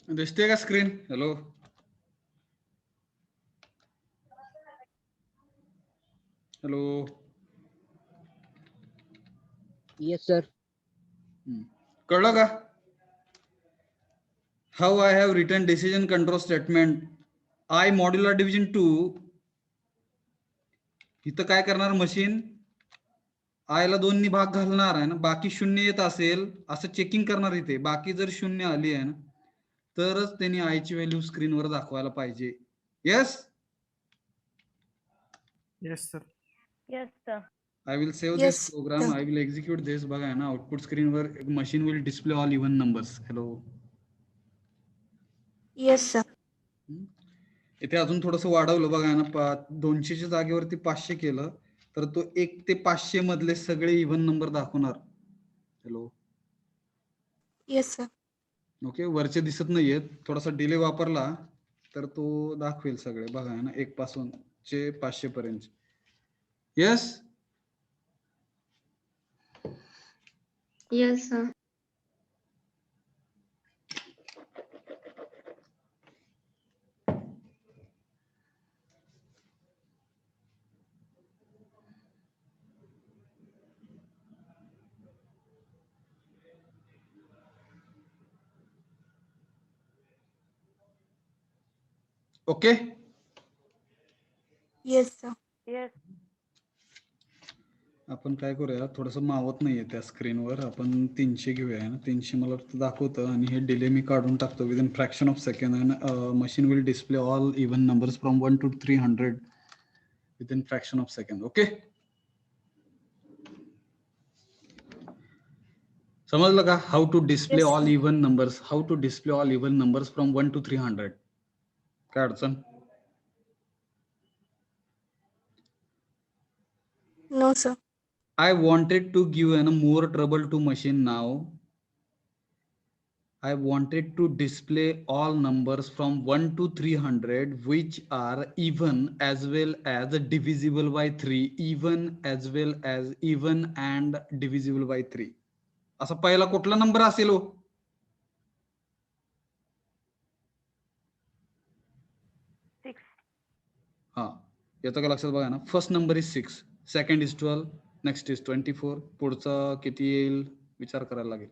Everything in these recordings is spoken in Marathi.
दिसते का screen? Hello hello. Yes, sir. कळलं का? How I have written decision control statement i modular division 2. इथं काय करणार मशीन? आयला 2 भाग घालणार आहे ना, बाकी 0 येत असेल असं चेकिंग करणार इथे. बाकी जर 0 आली आहे ना तरच त्यांनी आयची व्हॅल्यू स्क्रीनवर दाखवायला पाहिजे. Yes. Yes, sir. Yes, sir. I will save Yes, this program. sir. I will execute this. बघा आहे ना, आउटपुट स्क्रीनवर machine will display all even numbers. Hello. Yes, sir. इथे अजून थोडंसं वाढवलं बघा आहे ना, 200च्या जागेवरती 500 केलं तर तो 1 ते 500 मधले सगळे इव्हन नंबर दाखवणार. हॅलो. Yes, sir. ओके, वरचे दिसत नाहीयेत. थोडासा डिले वापरला तर तो दाखवेल सगळे. बघा आहे ना, 1 पासून 500 पर्यंत. Yes. Yes, sir. Okay. Yes, sir. Yes. आपण काय करूया, थोडंसं मावत नाहीये त्या स्क्रीनवर. आपण 300 घेऊया ना. 300 मला दाखवतं आणि हे डिले मी काढून टाकतो within fraction of second. And machine will display all even numbers from 1 to 300 within fraction of second. Okay, समजलं का? How to display Yes, all sir. Even numbers. How to display all even numbers from 1 to 300. काय अडचण? No, sir. I wanted to give more trouble to machine now. I wanted to display all numbers from 1 to 300 which are even as well as divisible by 3, even as well as even and divisible by 3. असा पहिला कुठला नंबर असेल हो? 6. हा, येतं का लक्षात? बघा ना, first number is 6, second is 12, next is 24. पुढचा किती येईल विचार करायला लागेल.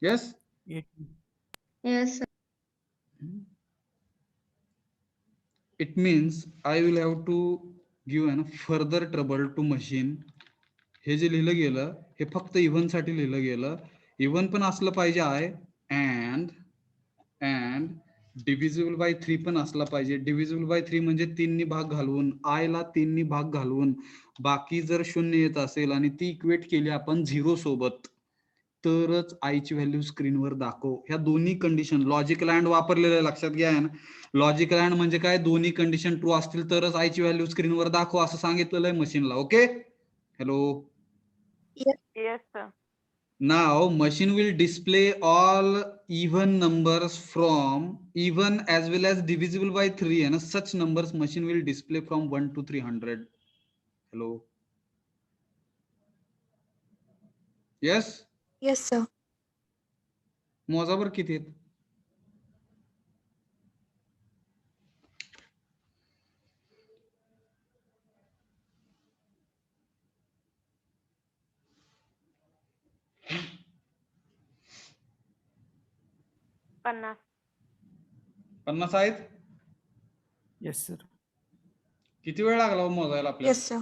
Yes. 18. Yes, sir. It means I will have to give further trouble to machine. हे जे लिहिलं गेलं हे फक्त इव्हन साठी लिहिलं गेलं. इव्हन पण असलं पाहिजे आय, अँड डिव्हिजिबल बाय 3 पण असला पाहिजे. डिव्हिजिबल बाय 3 म्हणजे 3 भाग घालवून, आय ला 3 भाग घालवून बाकी जर 0 येत असेल आणि ती इक्वेट केली आपण 0 सोबत तरच आयची व्हॅल्यू स्क्रीनवर दाखव. ह्या दोन्ही कंडिशन लॉजिकल अँड वापरलेलं लक्षात घ्या ना. लॉजिकल अँड म्हणजे काय? दोन्ही कंडिशन ट्रू असतील तरच आयची व्हॅल्यू स्क्रीनवर दाखव असं सांगितलेलं आहे मशीनला. Okay. Hello. Yes. Yes, sir. Now machine will display all even numbers from even as well as divisible by 3 and such numbers machine will display from 1 to 300. Hello. Yes. Yes, sir. मोजावर किती आहेत? पन्नास. 50 आहेत. Yes, sir. किती वेळ लागला मोजायला आपल्याला? Yes, sir.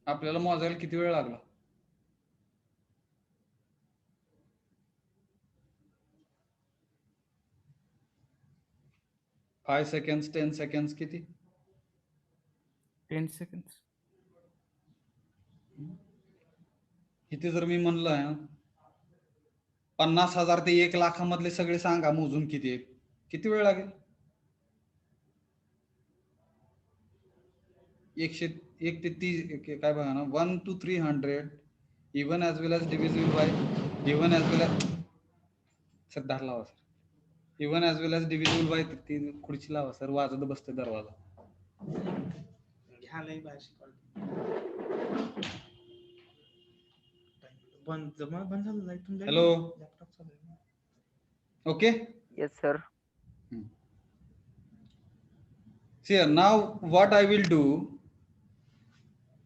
आपल्याला मोजायला किती वेळ लागला? 5 seconds, 10 seconds किती? 10 seconds. किती जर मी म्हणलं 50,000 ते 1 लाखामधले सगळे सांगा मोजून किती आहेत, किती वेळ लागेल? 1 ते 30 काय बघा ना, 1 to 300 even as well as divisible by even as well as sir दार लावा sir. Even as well as divisible by 3 खुर्ची लावा सर, वाजत बसते दरवाजा. Hello. Okay. Yes, sir. See here, now what I will do,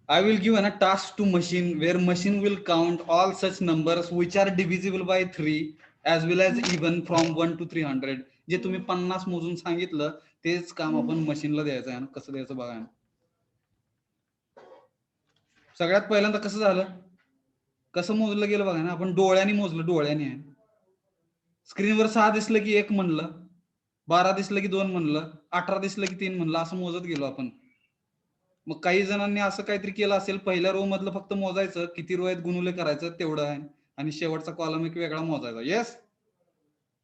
I will give a task to machine where machine will count all such numbers which are divisible by 3 as well as even from 1 to 300. जे तुम्ही 50 मोजून सांगितलं तेच काम आपण मशीनला द्यायचं आहे ना. कसं द्यायचं बघा ना. सगळ्यात पहिल्यांदा कसं झालं, कसं मोजलं गेलं बघा ना. आपण डोळ्याने मोजलं, डोळ्याने आहे. स्क्रीनवर 6 दिसलं की 1 म्हणलं, 12 दिसलं की 2 म्हणलं, 18 दिसलं की 3 म्हणलं, असं मोजत गेलो आपण. मग काही जणांनी असं काहीतरी केलं असेल, पहिल्या रो मधलं फक्त मोजायचं, किती रो आहेत गुणुले करायचं तेवढं आहे, आणि शेवटचा कॉलम एक वेगळा मोजायचा. Yes,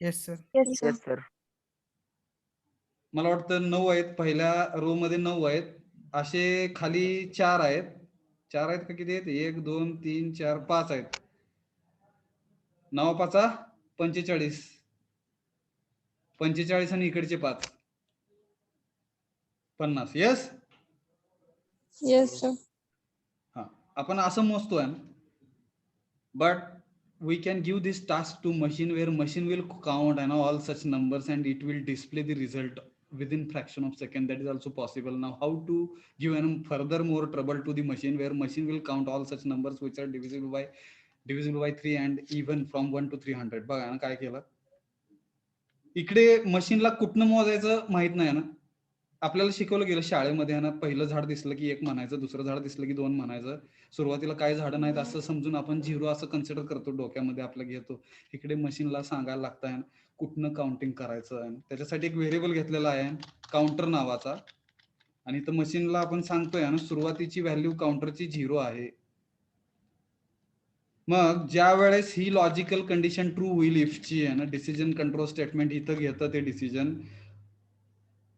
yes sir. Yes, sir. Yes, sir. मला वाटतं 9 आहेत, पहिल्या रो मध्ये 9 आहेत, असे खाली 4 आहेत. 4 आहेत का किती आहेत? 1 2 3 4 5 आहेत. 9 5 45, 45 आणि इकडचे 5 50. Yes, Yes, sir. हा आपण असं मोजतोय. But we can give this task to machine where machine will count and all such numbers and it will display the result within fraction of second. That is also possible. Now how to give further more trouble to the machine where machine will count all such numbers which are divisible by 3 and even from 1 to 300. बघा ना काय केलं. इकडे मशीनला कुठनं मोजायचं माहित नाही ना. आपल्याला शिकवलं गेलं शाळेमध्ये ना, पहिलं झाड दिसलं की 1 म्हणायचं, दुसरं झाड दिसलं की 2 म्हणायचं. सुरुवातीला काही झाडं नाहीत असं समजून आपण 0 असं कन्सिडर करतो, डोक्यामध्ये आपलं घेतो. इकडे मशीनला सांगायला लागतं कुठनं काउंटिंग करायचं आहे. त्याच्यासाठी एक व्हेरिएबल घेतलेला आहे काउंटर नावाचा, आणि तर मशीनला आपण सांगतोय ना सुरुवातीची व्हॅल्यू काउंटरची 0 आहे. मग ज्या वेळेस ही लॉजिकल कंडिशन ट्रू होईल इफची आहे ना, डिसिजन कंट्रोल स्टेटमेंट इथं घेतं ते डिसिजन,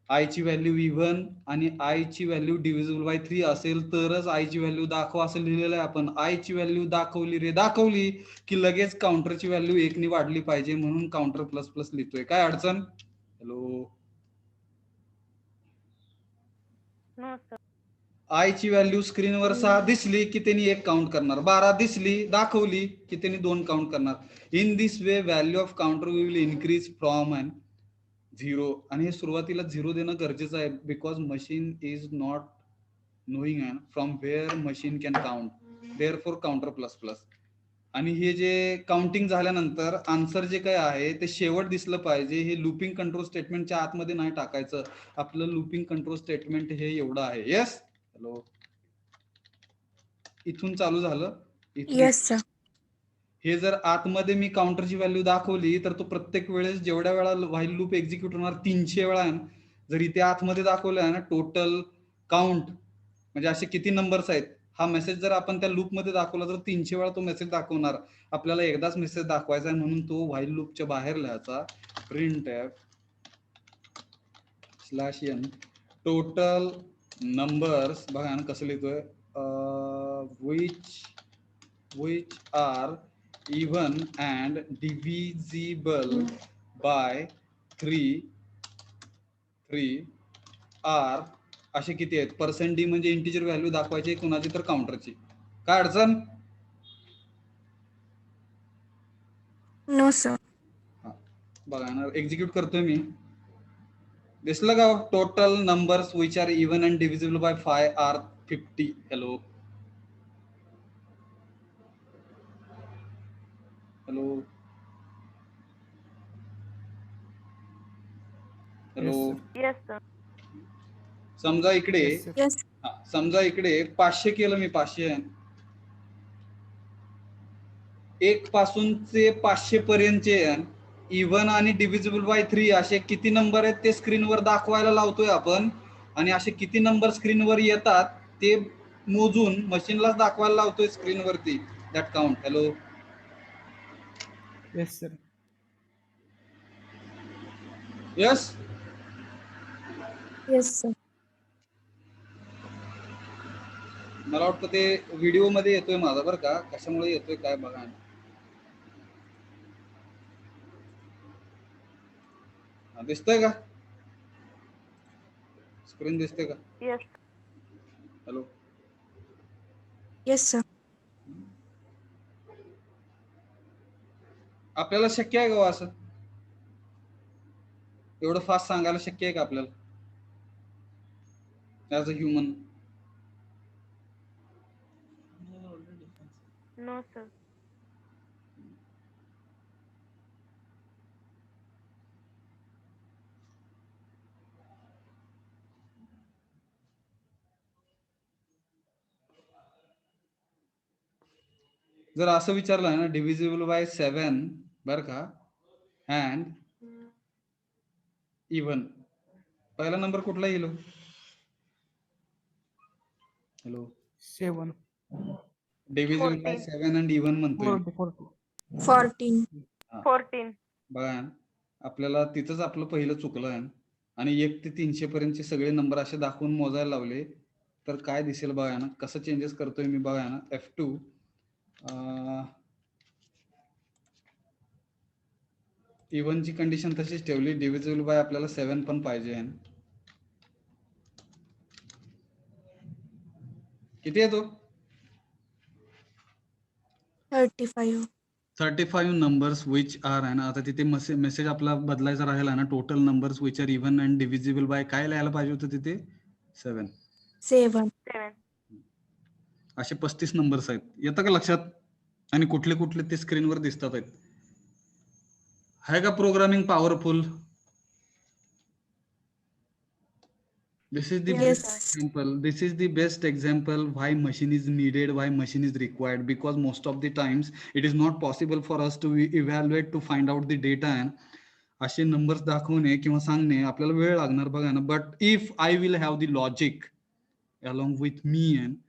आय ची व्हॅल्यू इव्हन आणि आय ची व्हॅल्यू डिव्हिजिबल बाय 3 असेल तरच आय ची व्हॅल्यू दाखवा असं लिहिलेलं आहे आपण. आय ची व्हॅल्यू दाखवली रे, दाखवली की लगेच काउंटरची व्हॅल्यू 1 नी वाढली पाहिजे, म्हणून काउंटर प्लस प्लस लिहितोय. काय अडचण? Hello, no sir. आय ची व्हॅल्यू स्क्रीनवर 6 दिसली की त्यांनी 1 काउंट करणार, 12 दिसली दाखवली की त्यांनी 2 काउंट करणार. In this way value of counter will increase from 0, आणि हे सुरुवातीला 0 देणं गरजेचं आहे, because machine is not knowing from where machine can count, therefore counter plus plus. आणि हे जे काउंटिंग झाल्यानंतर आन्सर जे काय आहे ते शेवट दिसलं पाहिजे. हे लुपिंग कंट्रोल स्टेटमेंटच्या आतमध्ये नाही टाकायचं. आपलं लुपिंग कंट्रोल स्टेटमेंट हे एवढं आहे. येस, हॅलो, इथून चालू झालं. Yes, sir. हे जर आतमध्ये मी काउंटरची व्हॅल्यू दाखवली तर तो प्रत्येक वेळेस जेवढ्या वेळा व्हाईल लूप एक्झिक्यूट होणार 300 वेळा आहे. जर इथे आतमध्ये दाखवलं आहे ना टोटल काउंट म्हणजे असे किती नंबर्स आहेत, हा मेसेज जर आपण त्या लूप मध्ये दाखवला तर 300 वेळा तो मेसेज दाखवणार. आपल्याला एकदाच मेसेज दाखवायचा आहे म्हणून तो व्हाईल लूपच्या बाहेर लिहायचा, प्रिंट /n टोटल नंबर्स. बघा ना कसं लिहितोय, which are even and divisible by 3 are असे किती आहेत. %d म्हणजे इंटिजर व्हॅल्यू दाखवायची कुणाची तर काउंटरची. काय अडचण? No, sir. बघा ना एक्झिक्यूट करतोय मी, दिसलं का? Total numbers which are even and divisible by 5 are 50. Hello hello hello, yes sir. समजा इकडे येस सर. Yes. समजा इकडे 500 केलं मी, 500 1 पासूनचे 500 पर्यंतचे इव्हन आणि डिव्हिजिबल बाय 3 असे किती नंबर आहेत ते स्क्रीनवर दाखवायला लावतोय आपण, आणि असे किती नंबर स्क्रीनवर येतात ते मोजून मशीनलाच दाखवायला लावतोय स्क्रीनवरती. That count. Hello, yes sir. Yes, Yes, sir. मला वाटतं ते व्हिडिओ मध्ये येतोय माझा बरं का, कशामुळे येतोय काय बघा. दिसतंय का? स्क्रीन दिसते का? येस. Hello, Yes, sir. आपल्याला शक्य आहे का हो असं? एवढं फास्ट सांगायला शक्य आहे का आपल्याला as a human? No sir. जर असं विचारलं आहे ना डिव्हिजिबल बाय 7 बर का अँड इवन, पहिला नंबर कुठला येईल? Hello, 7. Divisible by 14. 7 and even म्हणतोय मी. 40. 14. हा. 14. बघा आपल्याला तिथंच आपलं पहिलं चुकलं आहे आणि 1 ते 300 पर्यंतचे सगळे नंबर असे दाखवून मोजायला लावले तर काय दिसेल बघा ना. कसं चेंजेस करतोय मी बघा ना. F2 इवन ची कंडिशन तशीच ठेवली. डिव्हिजिबल बाय आपल्याला 7 पण पाहिजे आहे. किती येतो? 35. 35 नंबर्स विच आर आहे ना. आता तिथे मेसेज आपला बदलायचा राहिला ना. Total numbers which are even and divisible bye काय लिहायला पाहिजे होतं तिथे? 7. 7. 7. असे 35 नंबर्स आहेत. येतं का लक्षात? आणि कुठले कुठले ते स्क्रीनवर दिसतात आहेत. आहे का programming powerful? This is the Yes, best Yes. example. This is the best example why machine is needed, why machine is required. Because most of the times it is not possible for us to evaluate to find out the data. And असे नंबर्स दाखवणे किंवा सांगणे आपल्याला वेळ लागणार बघा ना. But if I will have the logic along with me and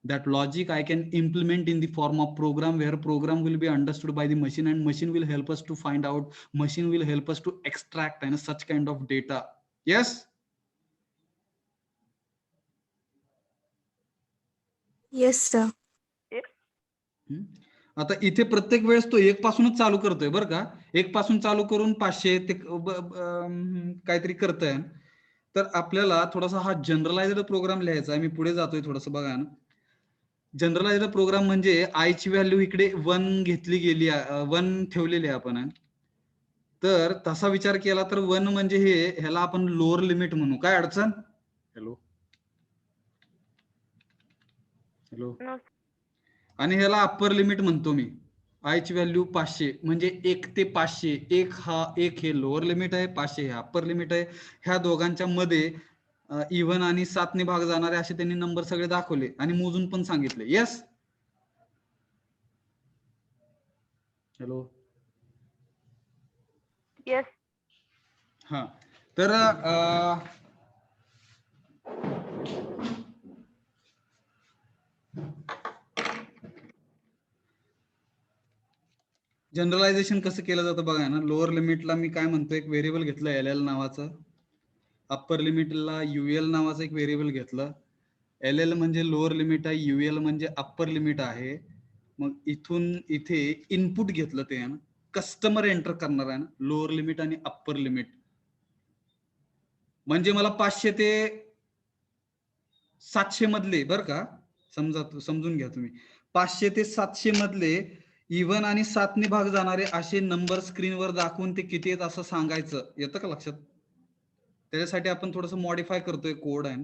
that logic I can implement in the form of program where program will be understood by the machine and machine will help us to find out, machine will help us to extract and such kind of data. Yes. Yes, sir. आता इथे प्रत्येक वेळेस तो 1 पासूनच चालू करतोय बरं का. 1 पासून चालू करून 500 ते काहीतरी करतोय. तर आपल्याला थोडासा हा जनरलाइज्ड प्रोग्राम लिहायचा आहे. मी पुढे जातोय थोडंसं बघा ना. जनरलाइज्ड प्रोग्राम म्हणजे आय ची व्हॅल्यू इकडे 1 घेतली गेली, 1 ठेवलेली आहे आपण. तर तसा विचार केला तर 1 म्हणजे ह्याला आपण लोअर लिमिट म्हणू. काय अडचण? Hello hello. No. आणि ह्याला अप्पर लिमिट म्हणतो मी. आय ची व्हॅल्यू 500 म्हणजे 1 ते 500. 1 हे लोअर लिमिट आहे, 500 हे अप्पर लिमिट आहे. ह्या दोघांच्या मध्ये इव्हन आणि 7 ने भाग जाणारे असे त्यांनी नंबर सगळे दाखवले आणि मोजून पण सांगितले. येस. हॅलो. Yes. हा तर जनरलायझेशन कसं केलं जातं बघा ना. लोअर लिमिटला मी काय म्हणतो, एक व्हेरिएबल घेतलं LL नावाचं. अप्पर लिमिटला UL नावाचं एक व्हेरिएबल घेतलं. LL म्हणजे लोअर लिमिट आहे, UL म्हणजे अप्पर लिमिट आहे. मग इथून इथे इनपुट घेतलं ते आहे ना. कस्टमर एंटर करणार आहे ना लोअर लिमिट आणि अप्पर लिमिट. म्हणजे मला 500 ते 700 मधले बरं का, समजून घ्या तुम्ही. 500 ते 700 मधले इव्हन आणि 7 ने भाग जाणारे असे नंबर स्क्रीनवर दाखवून ते किती आहेत असं सांगायचं. येतं का लक्षात? त्याच्यासाठी आपण थोडंसं मॉडिफाय करतोय कोड आहे.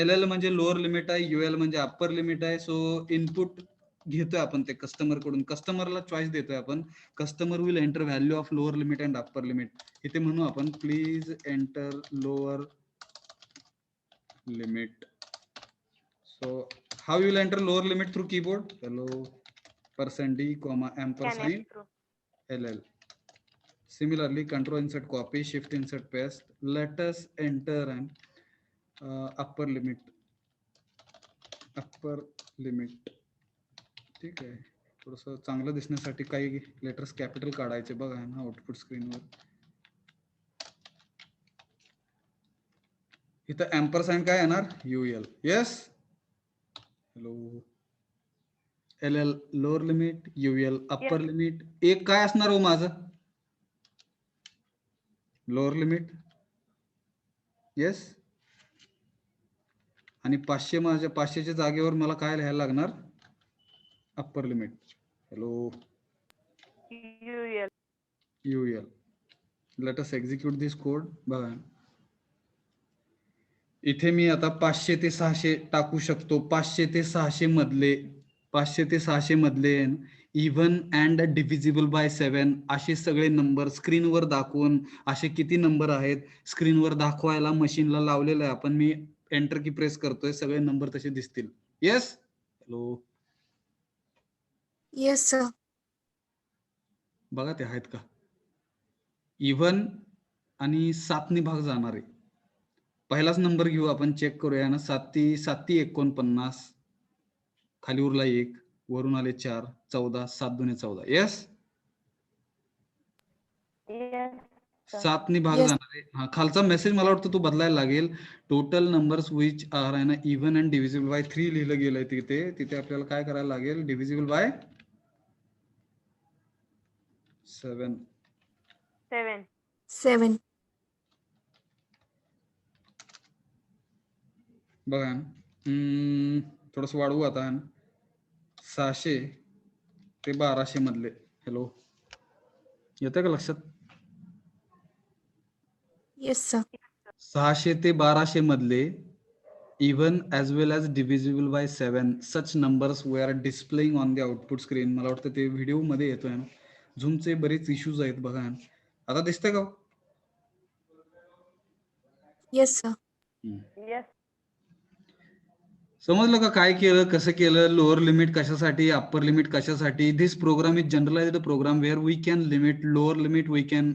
LL म्हणजे लोअर लिमिट आहे, UL म्हणजे अप्पर लिमिट आहे. सो इनपुट घेतोय आपण ते कस्टमर कडून. कस्टमरला चॉईस देतोय आपण. Customer will enter value of lower limit and upper limit. इथे म्हणू आपण please enter lower limit. So how you will enter lower limit through keyboard? Hello, %d, ampersand Through. LL. Similarly, control insert copy, shift insert paste. Let us enter an upper limit. Upper limit. ठीक आहे. थोडंसं चांगलं दिसण्यासाठी काही लेटर्स कॅपिटल काढायचे बघा ना आउटपुट स्क्रीनवर. इथं ampersand काय येणार? UL. Yes. Hello. LL lower limit, UL upper limit. एक काय असणार हो माझं? Lower limit. येस. आणि 500 माझ्या 500च्या जागेवर मला काय लिहायला लागणार? Upper limit. Hello. UL. UL. Let us execute this code. बघा इथे मी आता 500 ते 600 टाकू शकतो. 500 ते 600 मधले इव्हन अँड डिव्हिजिबल बाय 7 असे सगळे नंबर स्क्रीनवर दाखवून असे किती नंबर आहेत स्क्रीनवर दाखवायला मशीनला लावलेलं आहे आपण. मी एंटर की प्रेस करतोय सगळे नंबर तसे दिसतील. येस. हॅलो. Yes, sir. बघा ते आहेत का. इव्हन आणि 7 ने भाग जाणार आहे. पहिलाच नंबर घेऊ आपण चेक करूया ना. 7 × 49 खाली उरला 1 वरून आले 4 14 7 × 2 = 14. येस. Yes, sir. 7 ने भाग Yes. जाणार आहे. हा खालचा मेसेज मला वाटतं तो बदलायला लागेल. टोटल नंबर्स विच आर आहे ना इव्हन अँड डिव्हिजिबल बाय 3 लिहिलं गेलंय तिथे आपल्याला काय करायला लागेल डिव्हिजिबल बाय 7. 7. 7. बघा थोडस वाढवू आता 600 ते 1200 मधले. हॅलो येतंय का लक्षात. Yes, sir. 600 ते 1200 मधले even as well as divisible by 7 such numbers were displaying on the output screen. मला वाटतं ते व्हिडिओ मध्ये येतोय ना. झूमचे बरेच इश्यूज आहेत बघा. आता दिसतंय का. Yes, sir. Yes. समजलं का काय केलं कसं केलं. लोअर लिमिट कशासाठी अप्पर लिमिट कशासाठी. This program is generalised program where we can limit lower limit we can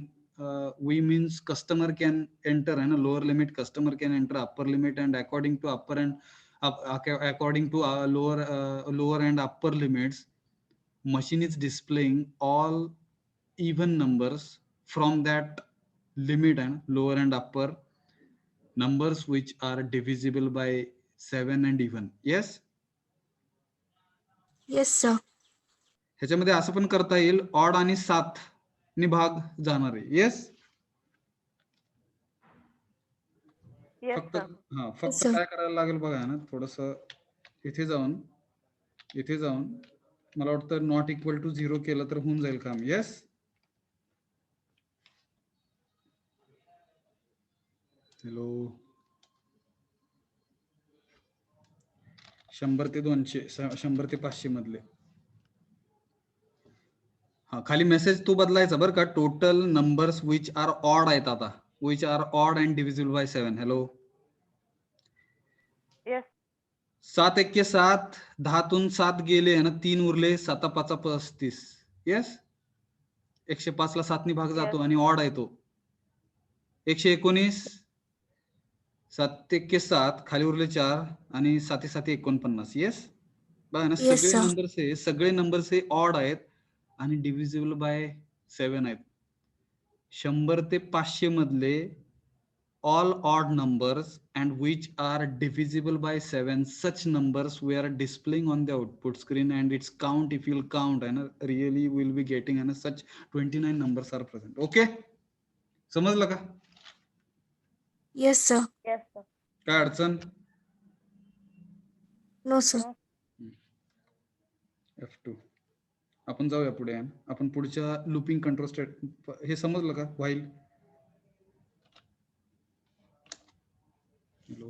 we means customer can enter है ना. lower limit customer can enter upper limit and according to upper and according to lower and upper limits machine is displaying all even numbers from that limit and lower and upper numbers which are divisible by 7 and even. Yes. Yes, sir. ह्याच्यामध्ये असं पण करता येईल ऑड आणि 7 ने भाग जाणार आहे. येस. Yes, फक्त sir. फक्त sir. काय करायला लागेल बघा ना थोडस इथे जाऊन मला वाटतं नॉट इक्वल टू 0 केलं तर होऊन जाईल काम. येस. हॅलो. 100 ते 200 100 ते 500 मधले. हा खाली मेसेज तो बदलायचा बरं का. Total numbers which R odd आहेत आता. Which are odd and divisible bye 7. Hello. Yes. 7 × 7 10 7 गेले ना 3 उरले 7 5 35. येस. 105 ला 7 ने भाग जातो आणि ऑड आहे तो. 119 7 × 7 खाली उरले 4 आणि 7 7 49. येस. बघा ना Yes, sir. सगळे नंबर्स हे ऑड आहेत आणि डिव्हिजिबल बाय 7 आहेत. 100 ते 500 मधले all odd numbers and which are divisible by 7 such numbers we are displaying on the output screen and its count if you'll count and really we'll be getting and such 29 numbers are present. Okay. समजलं का. Yes, sir. Yes, sir. काय अडचण. No, sir. F2. आपण जाऊया पुढे. आपण पुढच्या लूपिंग कंट्रोल स्टेट हे समजलं का. व्हाईल. हॅलो.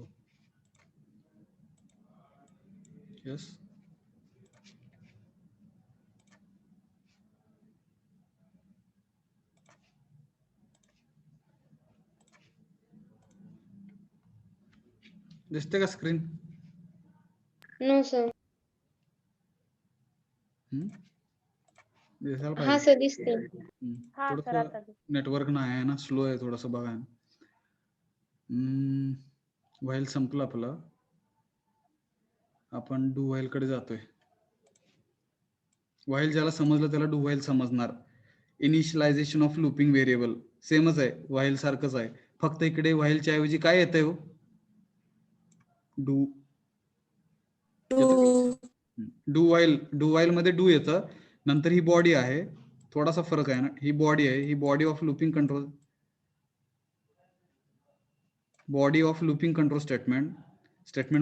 येस. दिसते का स्क्रीन. No sir. दिसायला हा पाहिजे. सर दिसते. हा सर थोडस आता नेटवर्क नाही आहे ना. स्लो आहे थोडस बघा. व्हाईल संपलं आपलं. आपण डू व्हाईल कडे जातोय. व्हाईल ज्याला समजलं त्याला डू व्हाईल समजणार. इनिशियलायझेशन ऑफ लूपिंग व्हेरिएबल सेमच आहे. व्हाईल सारखंच आहे. फक्त इकडे व्हाईलच्या ऐवजी काय येतंय हो. डू. डू व्हाईल मध्ये डू येतं. नंतर ही बॉडी आहे. थोडासा फरक आहे ना. ही बॉडी आहे. ही body of looping control statement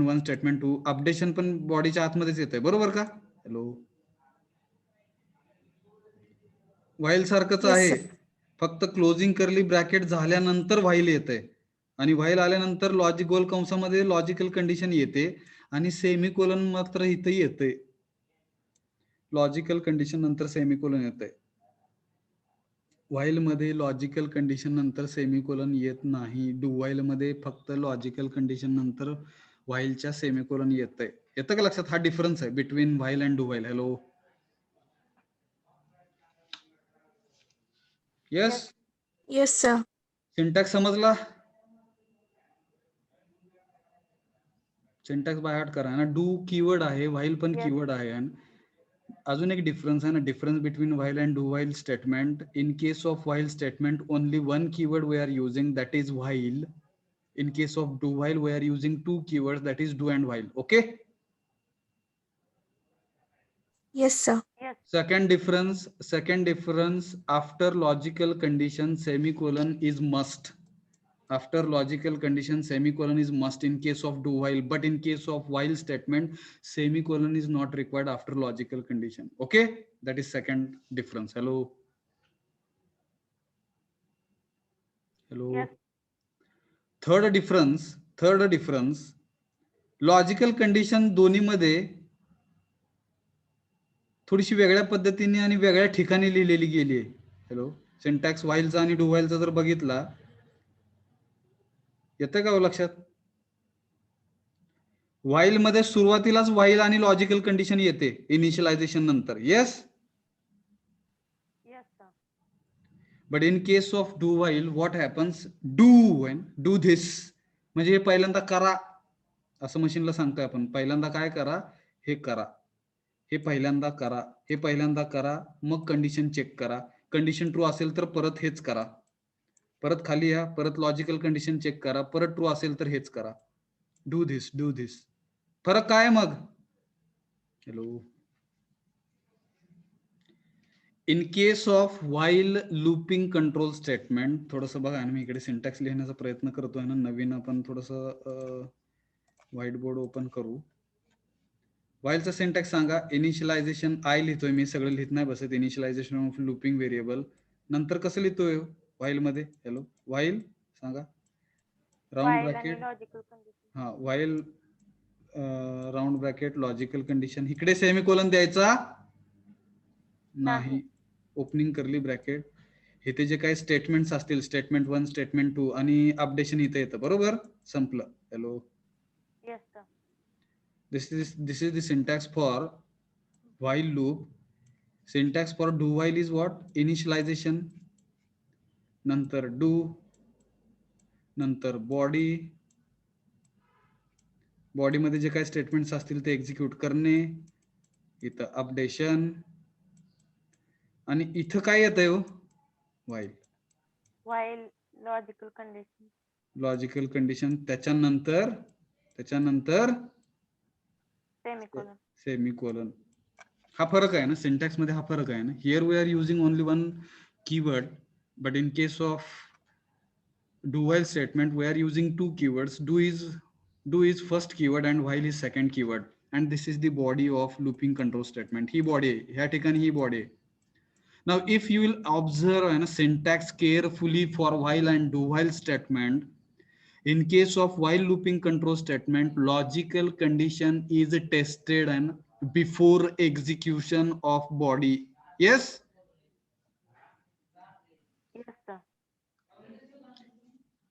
1 statement 2 updation पण बॉडीच्या आतमध्येच येत आहे. बरोबर का. हॅलो. व्हाईल सारखंच Yes, आहे. sir. फक्त क्लोजिंग कर्ली ब्रॅकेट झाल्यानंतर व्हाईल येते आणि व्हाईल आल्यानंतर लॉजिक गोल कंसामध्ये लॉजिकल कंडिशन येते आणि सेमिकोलन मात्र इथं येते. लॉजिकल कंडिशन नंतर सेमिकोलन येते. व्हाईल मध्ये लॉजिकल कंडिशन नंतर सेमिकोलन येत नाही. डू व्हाईल मध्ये फक्त लॉजिकल कंडिशन नंतर व्हाईलच्या सेमिकोलन येतंय. येतं का लक्षात? हा डिफरन्स आहे between while and do while. Hello, yes. Yes, sir. Syntax समजला? सिंटॅक्स बाय हार्ट करा ना. डू कीवर्ड आहे, व्हाईल पण Yes. कीवर्ड आहे. आणि अजून एक डिफरन्स आहे ना, difference between while and do while statement. In case of while statement only one keyword we are using, that is while. In case of do while we are using two keywords, that is do and while. Okay. Yes, sir. Yes. Second difference, after logical condition semicolon is must. After logical condition semicolon is must in case of do while, but in case of while statement semicolon is not required after logical condition. Okay, that is second difference. Hello. Yes. Third difference, logical condition दोन्ही मध्ये थोडीशी वेगळ्या पद्धतीने आणि वेगळ्या ठिकाणी लिहिलेली गेली आहे. हॅलो, सिंटॅक्स व्हाईलचा आणि डू व्हाईलचा जर बघितला, येतं का लक्षात? व्हाईल मध्ये सुरुवातीलाच व्हाईल आणि लॉजिकल कंडिशन येते इनिशियलायझेशन नंतर. Yes. Yes, sir. But in case of do while what happens, do and do this म्हणजे हे पहिल्यांदा करा असं मशीनला सांगतोय आपण. पहिल्यांदा काय करा, हे करा, हे पहिल्यांदा करा, हे पहिल्यांदा करा, मग कंडिशन चेक करा. कंडिशन ट्रू असेल तर परत हेच करा, परत खाली या, परत लॉजिकल कंडिशन चेक करा, परत ट्रू असेल तर हेच करा. Do this. फरक काय मग? Hello, in case of while looping control statement, थोडंसं बघा ना, मी इकडे सिंटॅक्स लिहिण्याचा प्रयत्न करतोय ना, नवीन आपण थोडंसं व्हाईट बोर्ड ओपन करू. व्हाईलचा सिंटॅक्स सांगा. इनिशियलायझेशन आय लिहितोय मी, सगळं लिहित नाही बसत. इनिशियलायझेशन ऑफ लूपिंग व्हेरिएबल नंतर कसं लिहितोय व्हाईल मध्ये? हॅलो, व्हाईल सांगा. राऊंड While ब्रॅकेट, आणि logical condition. हा while round bracket logical condition, इकडे सेमिकोलन द्यायचा नाही. ओपनिंग करली ब्रॅकेट, हे ते जे काही स्टेटमेंट्स असतील, स्टेटमेंट 1, स्टेटमेंट 2 आणि अपडेशन इथे येतं. बरोबर, संपलं. Hello, Yes, sir. this is the syntax for while loop. Syntax for do while is what? Initialization, नंतर do, नंतर बॉडी मध्ये जे काही स्टेटमेंट्स असतील ते एक्झिक्यूट करणे, इथं अपडेशन, आणि इथं काय येतंय हो? While. While logical condition. Logical condition, त्याच्यानंतर Semicolon. सेमिकोलन. हा फरक आहे ना, सिंटॅक्स मध्ये हा फरक आहे ना. Here we are using only one keyword, but in case of do while statement we are using two keywords. Do is first keyword and while is second keyword, and this is the body of looping control statement. He body आहे, ह्या ठिकाणी ही body आहे. Now if you will observe a syntax carefully for while and do while statement, in case of while looping control statement logical condition is tested and before execution of body. Yes. Yes, sir.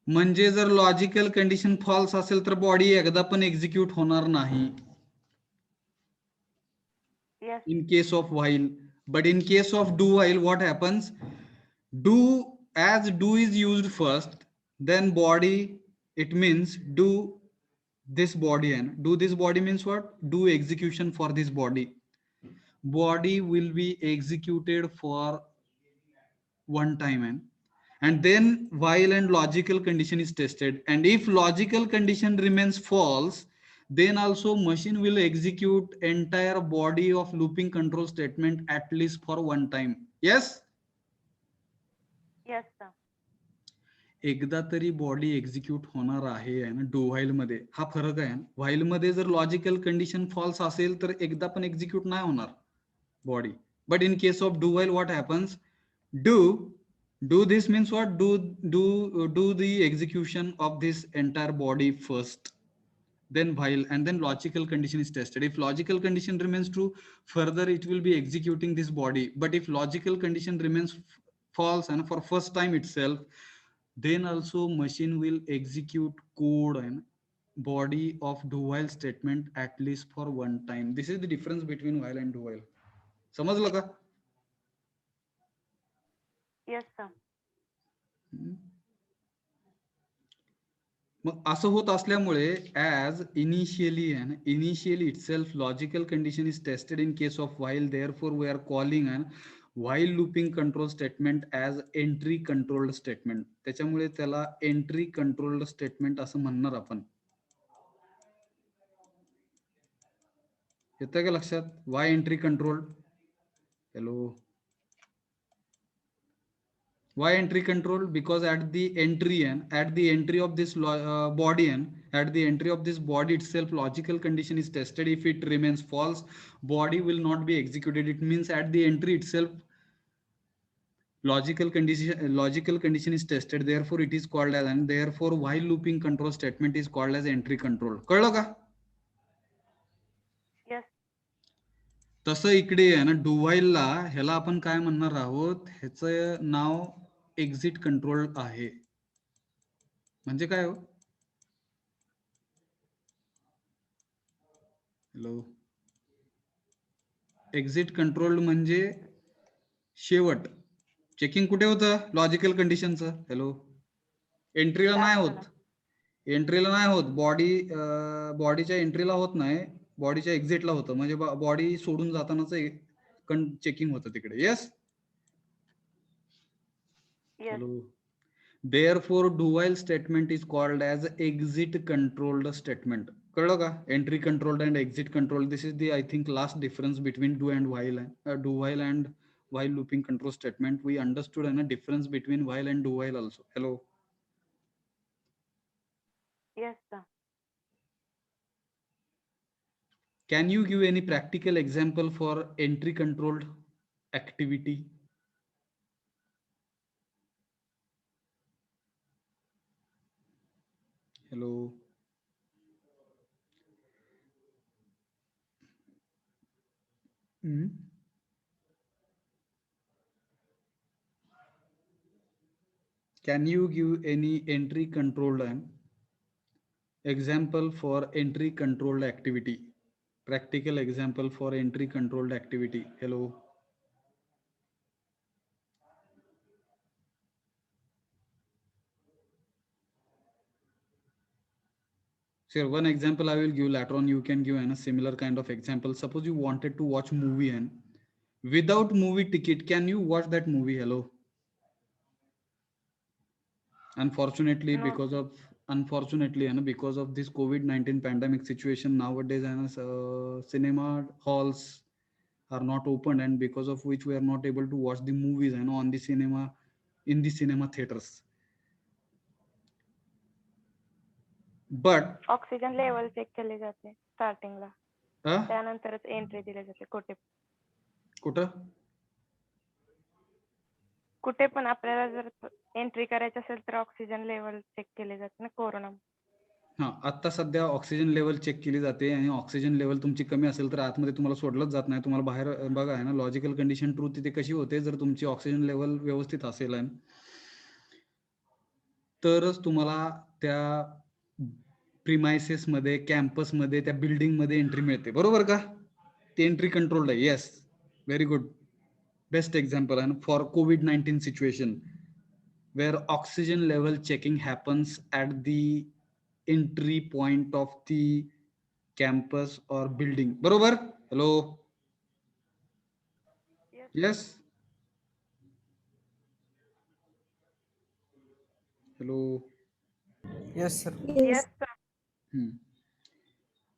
म्हणजे जर लॉजिकल कंडिशन फॉल्स असेल तर बॉडी एकदा पण एक्झिक्यूट होणार नाही. Yes. In case of while, but in case of do while what happens? Do, as do is used first, then body, it means do this body, and do this body means what? Do execution for this body. Body will be executed for one time, and then while and logical condition is tested, and if logical condition remains false, then also machine will execute entire body of looping control statement at least for one time. Yes. Yes, sir. एकदा तरी बॉडी एक्झिक्यूट होणार आहे ना डू व्हाईल मध्ये. हा फरक आहे. व्हाईल मध्ये जर लॉजिकल कंडिशन फॉल्स असेल तर एकदा पण एक्झिक्यूट नाही होणार body. But in case of do while what happens? Do this means what? Do the execution of this entire body first, then while, and then logical condition is tested. If logical condition remains true, further it will be executing this body. But if logical condition remains false and for first time itself, then also machine will execute code and body of do while statement at least for one time. This is the difference between while and do while. समजलं का? Yes, sir. मग असं होत असल्यामुळे as initially itself logical condition is tested in case of while therefore we are calling and while looping control statement as entry controlled statement. त्याच्यामुळे त्याला एंट्री कंट्रोल्ड स्टेटमेंट असं म्हणणार आपण. येतंय का लक्षात? Y entry controlled? Hello, why entry control? Because at the entry of this body and at the entry of this body itself, logical condition is tested. If it remains false, body will not be executed. It means at the entry itself, logical condition is tested. Therefore it is called as, and therefore while looping control statement is called as entry control. कळलं का? Yes. तसं इकडे आहे ना, डू व्हाईल ला ह्याला आपण काय म्हणणार आहोत, ह्याचं नाव एक्झिट कंट्रोल आहे. म्हणजे काय हो? हॅलो, एक्झिट कंट्रोल म्हणजे शेवट. चेकिंग कुठे होतं? लॉजिकल कंडिशनचं. हॅलो, एंट्रीला नाही होत. एंट्रीला नाही होत. बॉडीच्या एंट्रीला होत नाही, बॉडीच्या एक्झिटला होतं. म्हणजे बॉडी सोडून जातानाच चेकिंग होतं तिकडे. Yes. Yes. Hello. Therefore, do while statement is called as exit controlled statement. कळलं का? Entry controlled and exit controlled. This is the, I think, last difference between do and while, do while and while looping control statement. We understood a difference between while and do while also. Hello. Yes, sir. Can you give any practical example for entry controlled activity? Hello. Can you give any entry controlled example for entry controlled activity? Practical example for entry controlled activity. Hello. Sure, one example I will give later on. You can give a similar kind of example. Suppose you wanted to watch movie and without movie ticket, can you watch that movie? Hello. Unfortunately, No. because of this COVID-19 pandemic situation nowadays, cinema halls are not open, and because of which we are not able to watch the movies on the cinema, in the cinema theaters. But oxygen level check केले जाते स्टार्टिंगला, त्यानंतरच एंट्री दिली जाते. कुठे पण आपल्याला जर एंट्री करायची असेल तर ऑक्सिजन लेवल चेक केले जाते ना कोरोना. हा, आता सध्या ऑक्सिजन लेवल चेक केली जाते आणि ऑक्सिजन लेवल तुमची कमी असेल तर आतमध्ये तुम्हाला सोडलंच जात नाही. तुम्हाला बाहेर बघा आहे ना, लॉजिकल कंडिशन ट्रू तिथे कशी होते, जर तुमची ऑक्सिजन लेवल व्यवस्थित असेल तरच तुम्हाला त्या प्रिमायसेस मध्ये, कॅम्पस मध्ये, त्या बिल्डिंग मध्ये एंट्री मिळते. बरोबर का? ते एंट्री कंट्रोल्ड आहे. Yes, very good. Best example आहे for COVID-19 situation where oxygen level checking happens at the entry point of the campus or building. बरोबर? Hello. Yes. Hello. Yes, sir. Yes, sir.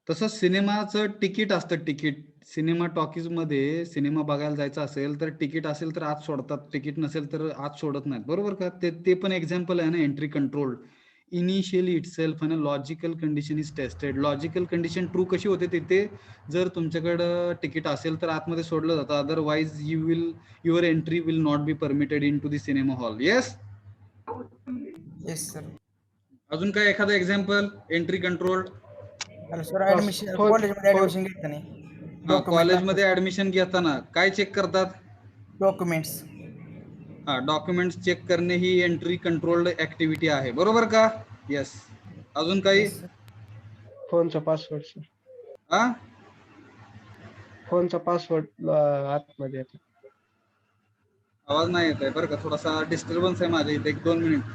तसं सिनेमाचं तिकीट असतं. तिकीट सिनेमा टॉकीज मध्ये सिनेमा बघायला जायचं असेल तर तिकीट असेल तर आत सोडतात, तिकीट नसेल तर आत सोडत नाहीत. बरोबर का? ते पण एक्झाम्पल आहे ना एंट्री कंट्रोल. इनिशियली इटसेल्फ आणि logical condition is tested. Logical condition true कशी होते तिथे, जर तुमच्याकडं तिकीट असेल तर आतमध्ये सोडलं जातं, otherwise your entry will not be permitted into the cinema hall. Yes. Yes sir. अजून काय एखादं example entry control? Hello sir, admission कॉलेजमध्ये ऍडमिशन घेताना हा, कॉलेजमध्ये ऍडमिशन घेताना काय चेक करतात? डॉक्युमेंट्स. हा, डॉक्युमेंट्स चेक करणे ही एंट्री कंट्रोल्ड ऍक्टिव्हिटी आहे, बरोबर का? येस. अजून काही? Yes sir. फोनचा पासवर्ड सर. हा, फोनचा पासवर्ड आतमध्ये येतो. आवाज नाही येत आहे बरं का, थोडासा डिस्टर्बन्स आहे माझ्या इथे. 1-2 मिनिट.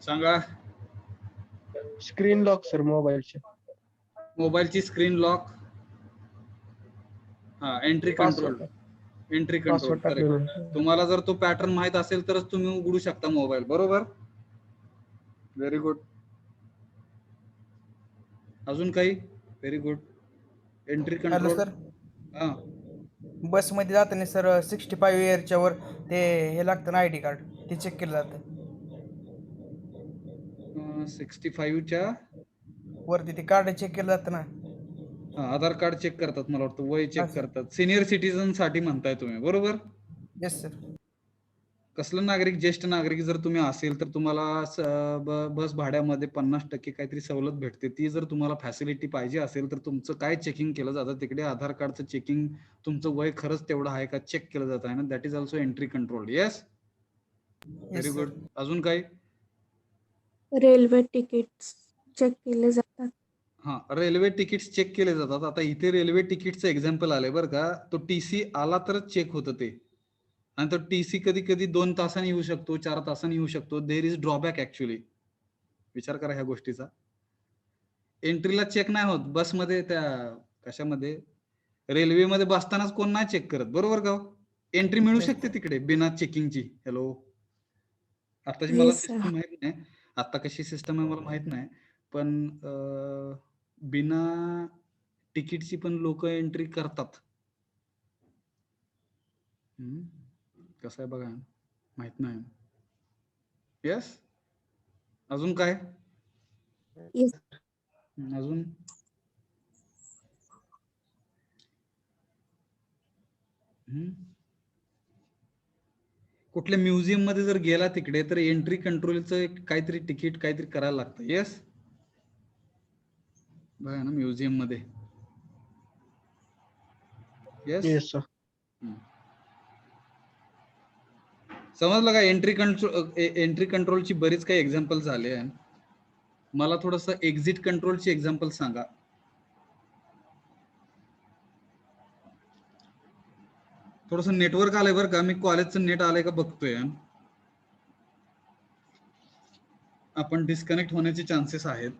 सांगा. स्क्रीन लॉक सर मोबाईलचे. मोबाईलची स्क्रीन लॉक. हा, entry control. Entry control password टाकलेलं. तुम्हाला जर तो पॅटर्न माहित असेल तरच तुम्ही उघडू शकता मोबाईल, बरोबर? Very good. अजून काही? Very good. Entry hello control. Sir, हा, बसमध्ये जाताना सर 65 इयरच्या वर ते हे लागतं ना आय डी कार्ड, ते चेक केलं जातं. 65च्या वरती ते कार्ड चेक केलं जातं ना. आधार कार्ड चेक करतात, मला वाटतं वय हा, चेक सर. करतात. सिनियर सिटीजन साठी म्हणताय तुम्ही, बरोबर? Yes sir. कसलं नागरिक? ज्येष्ठ नागरिक जर तुम्ही असेल तर तुम्हाला बस भाड्यामध्ये 50% काहीतरी सवलत भेटते. ती जर तुम्हाला फॅसिलिटी पाहिजे असेल तर तुमचं काय चेकिंग केलं जातं तिकडे? आधार कार्डचं चेकिंग, तुमचं वय खरंच तेवढं आहे का चेक केलं जातं आहे ना. That is also entry control. Yes. Very yes good. Sir. अजून काही? रेल्वे तिकीट्स चेक केले जातात. हा, रेल्वे तिकीट्स चेक केले जातात. आता इथे रेल्वे तिकीटचं एक्झाम्पल आलंय बरं का. तो टीसी आला तरच चेक होतं ते, आणि तो टीसी कधी कधी 2 तासांनी येऊ शकतो, 4 तासांनी येऊ शकतो. There is drawback actually. विचार करा ह्या गोष्टीचा. एंट्रीला चेक नाही होत बसमध्ये, त्या कशामध्ये, रेल्वेमध्ये बसतानाच कोण नाही चेक करत, बरोबर का? एंट्री मिळू Yes, शकते sir. तिकडे बिना चेकिंगची. हॅलो, आताची मला येस सर. सिस्टम माहित नाही, आता कशी सिस्टम आहे मला माहित नाही, पण बिना तिकीटची पण लोक एंट्री करतात. कसं आहे बघा, माहित नाही. येस. अजून काय? येस. अजून? कुठल्या म्युझियम मध्ये जर गेला तिकडे तर एंट्री कंट्रोलचं काहीतरी तिकीट काहीतरी करायला लागतं. येस. बघा ना, म्युझियम मध्ये. येस. Yes sir. समजलं का? एंट्री कंट्रोलची बरीच काही एक्झाम्पल झाले आहे. मला थोडस एक्झिट कंट्रोलची एक्झाम्पल सांगा. थोडस नेटवर्क आलंय बरं का, मी कॉलेजचं नेट आलंय का बघतोय. आपण डिस्कनेक्ट होण्याचे चान्सेस आहेत.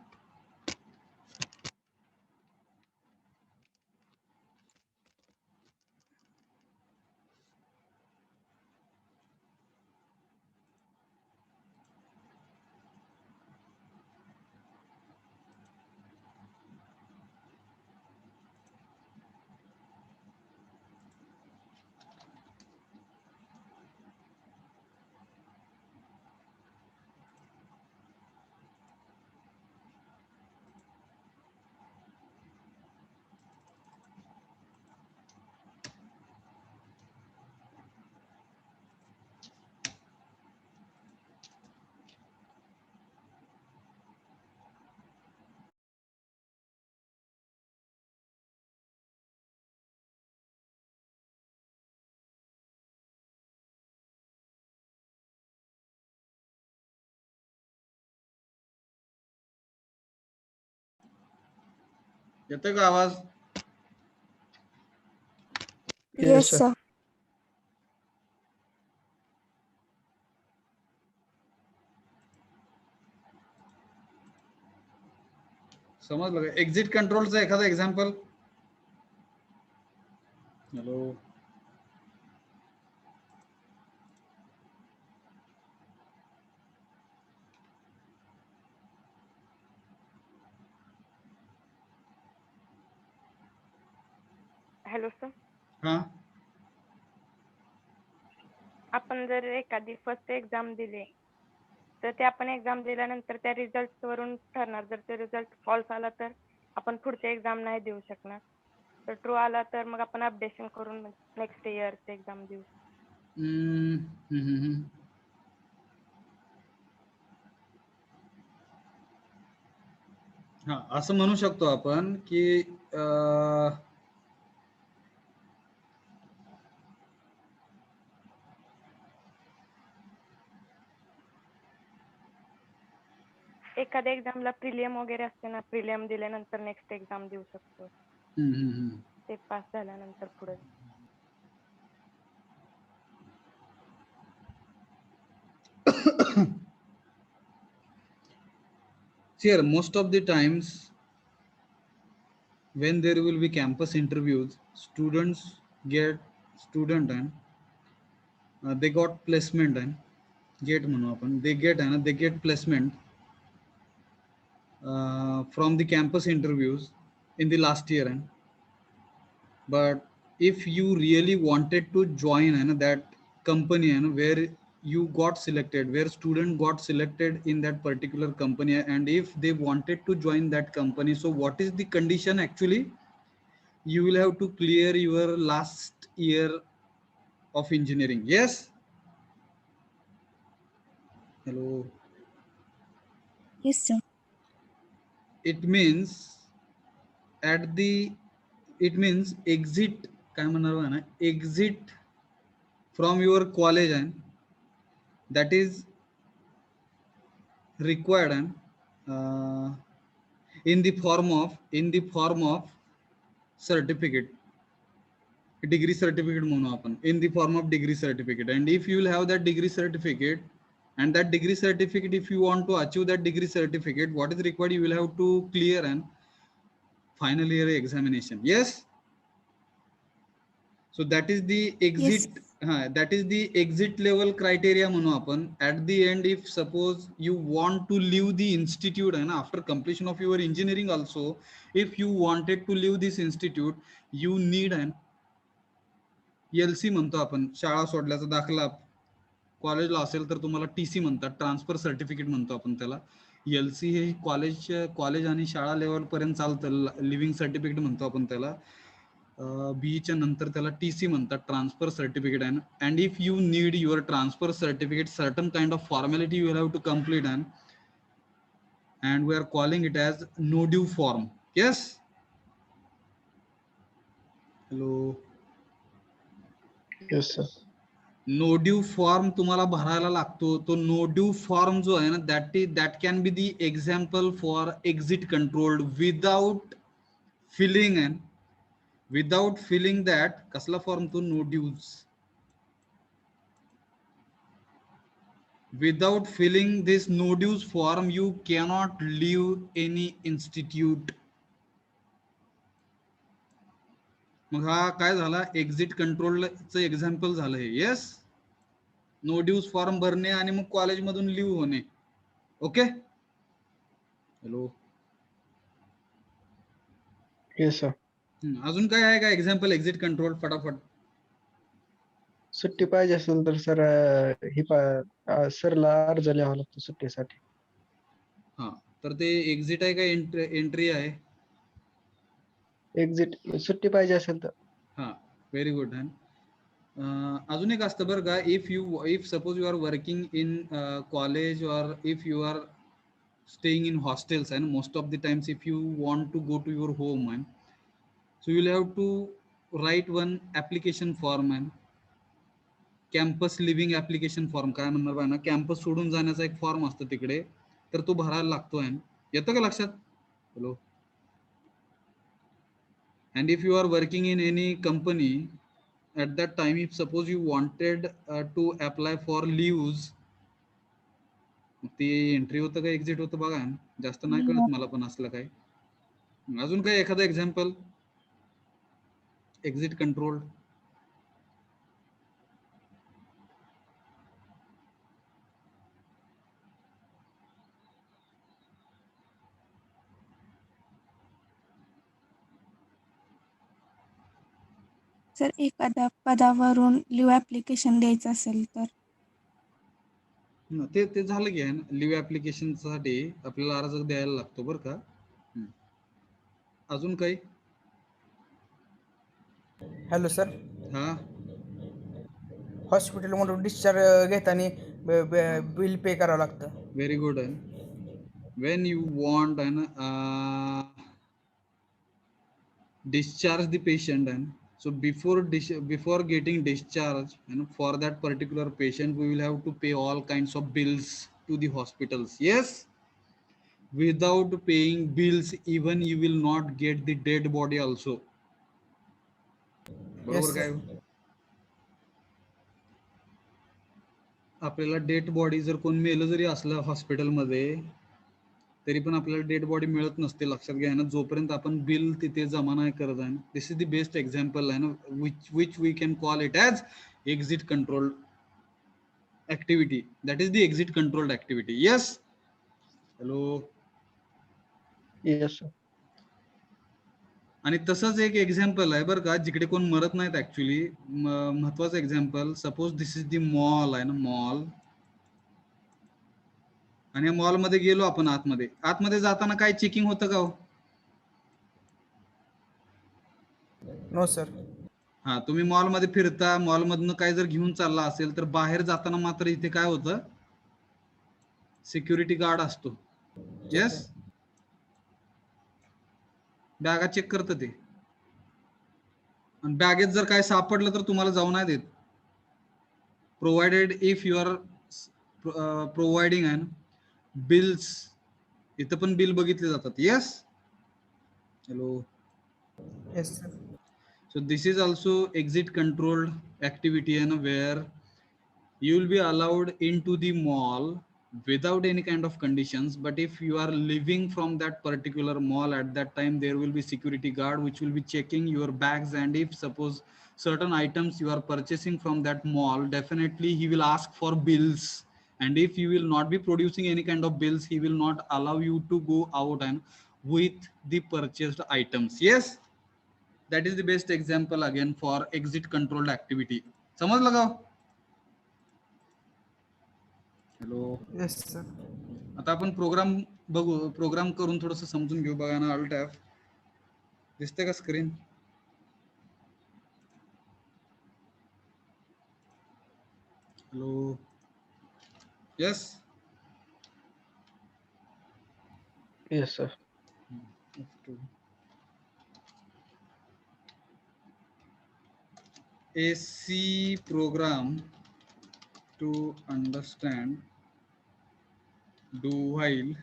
येतोय का आवाज? Yes sir. सर. समजलं का? एक्झिट कंट्रोलचं एखादं एक्झाम्पल. हॅलो, हॅलो सर, हा आपण जर एखादी फर्स्ट एक्झाम दिली तर ते आपण एक्झाम दिल्यानंतर त्या रिझल्ट वरून ठरणार. जर ते रिझल्ट फॉल्स आला तर आपण पुढचे एक्झाम नाही देऊ शकणार. तर ट्रू आला तर मग आपण अपडेशन करून नेक्स्ट इयरचे एक्झाम देऊ शकतो. हम्म, हम्म, हम्म, हम्म. हा असं म्हणू शकतो आपण की एखाद्या एक्झामला प्रिलियम वगैरे असते ना, प्रिलियम दिल्यानंतर नेक्स्ट एक्झाम देऊ शकतो. हम्म, हम्म, हम्म. ते पास झाल्यानंतर पुढे. Here, most of the times when there will be campus interviews, student and they got placement and get म्हणू आपण they get placement from the campus interviews in the last year. And but if you really wanted to join that company and where you got selected, where student got selected in that particular company, and if they wanted to join that company, so what is the condition actually? You will have to clear your last year of engineering. Yes. Hello. Yes, sir. It means at the it means exit काय म्हणणार ना, exit from your college and that is required and in the form of certificate, degree certificate म्हणू आपण, in the form of degree certificate. And if you will have that degree certificate, and that degree certificate, if you want to achieve that degree certificate, what is required? You will have to clear an final year examination. Yes. So that is the exit. Yes. That is the exit level criteria म्हणू आपण. At the end, if suppose you want to leave the institute and after completion of your engineering also, if you wanted to leave this institute, you need an LC म्हणतो आपण, शाळा सोडल्याचा दाखला. कॉलेजला असेल तर तुम्हाला TC म्हणतात, ट्रान्सफर सर्टिफिकेट म्हणतो आपण त्याला. LC हे कॉलेज आणि शाळा लेवल पर्यंत चालतं, लिव्हिंग सर्टिफिकेट म्हणतो आपण त्याला. बीच्या नंतर त्याला TC म्हणतात, ट्रान्सफर सर्टिफिकेट आहे. And if you need your transfer certificate, certain kind of formality you have to complete and we are calling it as no due form. Yes. Hello. Yes, sir. No due form तुम्हाला भरायला लागतो. तो नो ड्यू फॉर्म जो आहे ना, that can be the example for exit controlled without filling that. कसला फॉर्म तो? No dues. Without filling this no dues form, you cannot leave any institute. मग हा काय झाला? एक्झिट कंट्रोलचं एक्झाम्पल झालं हे. येस. नो ड्यूज फॉर्म भरणे आणि मग कॉलेजमधून लिव्ह होणे. ओके. हॅलो. Yes, sir. अजून काय आहे का एक्झाम्पल एक्झिट कंट्रोल? फटाफट. सुट्टी पाहिजे असेल तर सर सरला अर्ज लिहावा लागतो सुट्टीसाठी. हा, तर ते एक्झिट आहे का एंट्री आहे? एक्झिट सुट्टी पाहिजे असेल तर. हा, व्हेरी गुड. अजून एक असतं बरं का, if suppose you are working in college और if you are staying in hostels and most of the times if you want to go to your home and so you'll have to write one application form and campus living application form. काय म्हणणार बा ना, कॅम्पस सोडून जाण्याचा एक फॉर्म असतो तिकडे, तर तो भरायला लागतो. आहे येतं का लक्षात? Hello. And if you are working in any company at that time, if suppose you wanted to apply for leaves, ते एंट्री होतं का एक्झिट होतं बघा. जास्त नाही कळत मला पण असलं काय. अजून काय एखादा एक्झाम्पल एक्झिट कंट्रोल? जर एखाद्या पदावरून लिव्ह ऍप्लिकेशन द्यायचं असेल तर ते ते झालं की आहे ना, लिव्ह ऍप्लिकेशन साठी आपल्याला अर्ज द्यायला लागतो बरं का. अजून काही? हॅलो सर, हा, हॉस्पिटलमधून डिस्चार्ज घेताना बिल पे करावं लागतं. व्हेरी गुड आहे. वेन यू वॉन्ट आहे ना discharge the patient, and so before getting discharge, for that particular patient we will have to pay all kinds of bills to the hospitals. Yes, without paying bills even you will not get the dead body also. Yes, बरोबर sir. काय? आपल्याला डेड बॉडी जर कोण मेलं जरी असलं हॉस्पिटलमध्ये तरी पण आपल्याला डेड बॉडी मिळत नसते. लक्षात घ्या ना, जोपर्यंत आपण बिल तिथे जमा नाही करत आहे. This is the best example आहे ना, which we can call it as exit controlled activity. That is the exit controlled activity. Yes. Hello. Yes sir. आणि तसंच एक एक्झाम्पल आहे बरं का, जिकडे कोण मरत नाहीत ऍक्च्युली. महत्वाचं example, suppose this is the mall आहे ना, मॉल. आणि या मॉल मध्ये गेलो आपण आतमध्ये जाताना काय चेकिंग होतं का हो? No sir. हा, तुम्ही मॉल मध्ये फिरता, मॉल मधनं काय जर घेऊन चालला असेल तर बाहेर जाताना मात्र इथे काय होतं, सिक्युरिटी गार्ड असतो. येस, बॅगा चेक करतं ते. आणि बॅगेत जर काय सापडलं तर तुम्हाला जाऊ नाही देत, provided if you are providing and bills. इथं पण बिल बघितले जातात. Yes. Hello. Yes sir. So this is also exit controlled activity, and where you will be allowed into the mall without any kind of conditions. But if you are leaving from that particular mall at that time, there will be security guard which will be checking your bags. And if suppose certain items you are purchasing from that mall, definitely he will ask for bills. And if you will not be producing any kind of bills, he will not allow you to go out and with the purchased items. Yes. That is the best example again for exit controlled activity. समजलं का? हॅलो. Yes sir. आता आपण प्रोग्राम बघू, प्रोग्राम करून थोडस समजून घेऊ. बघा ना, अल्ट ॲप दिसते का screen? Hello. Yes. Yes sir. A C program to understand do while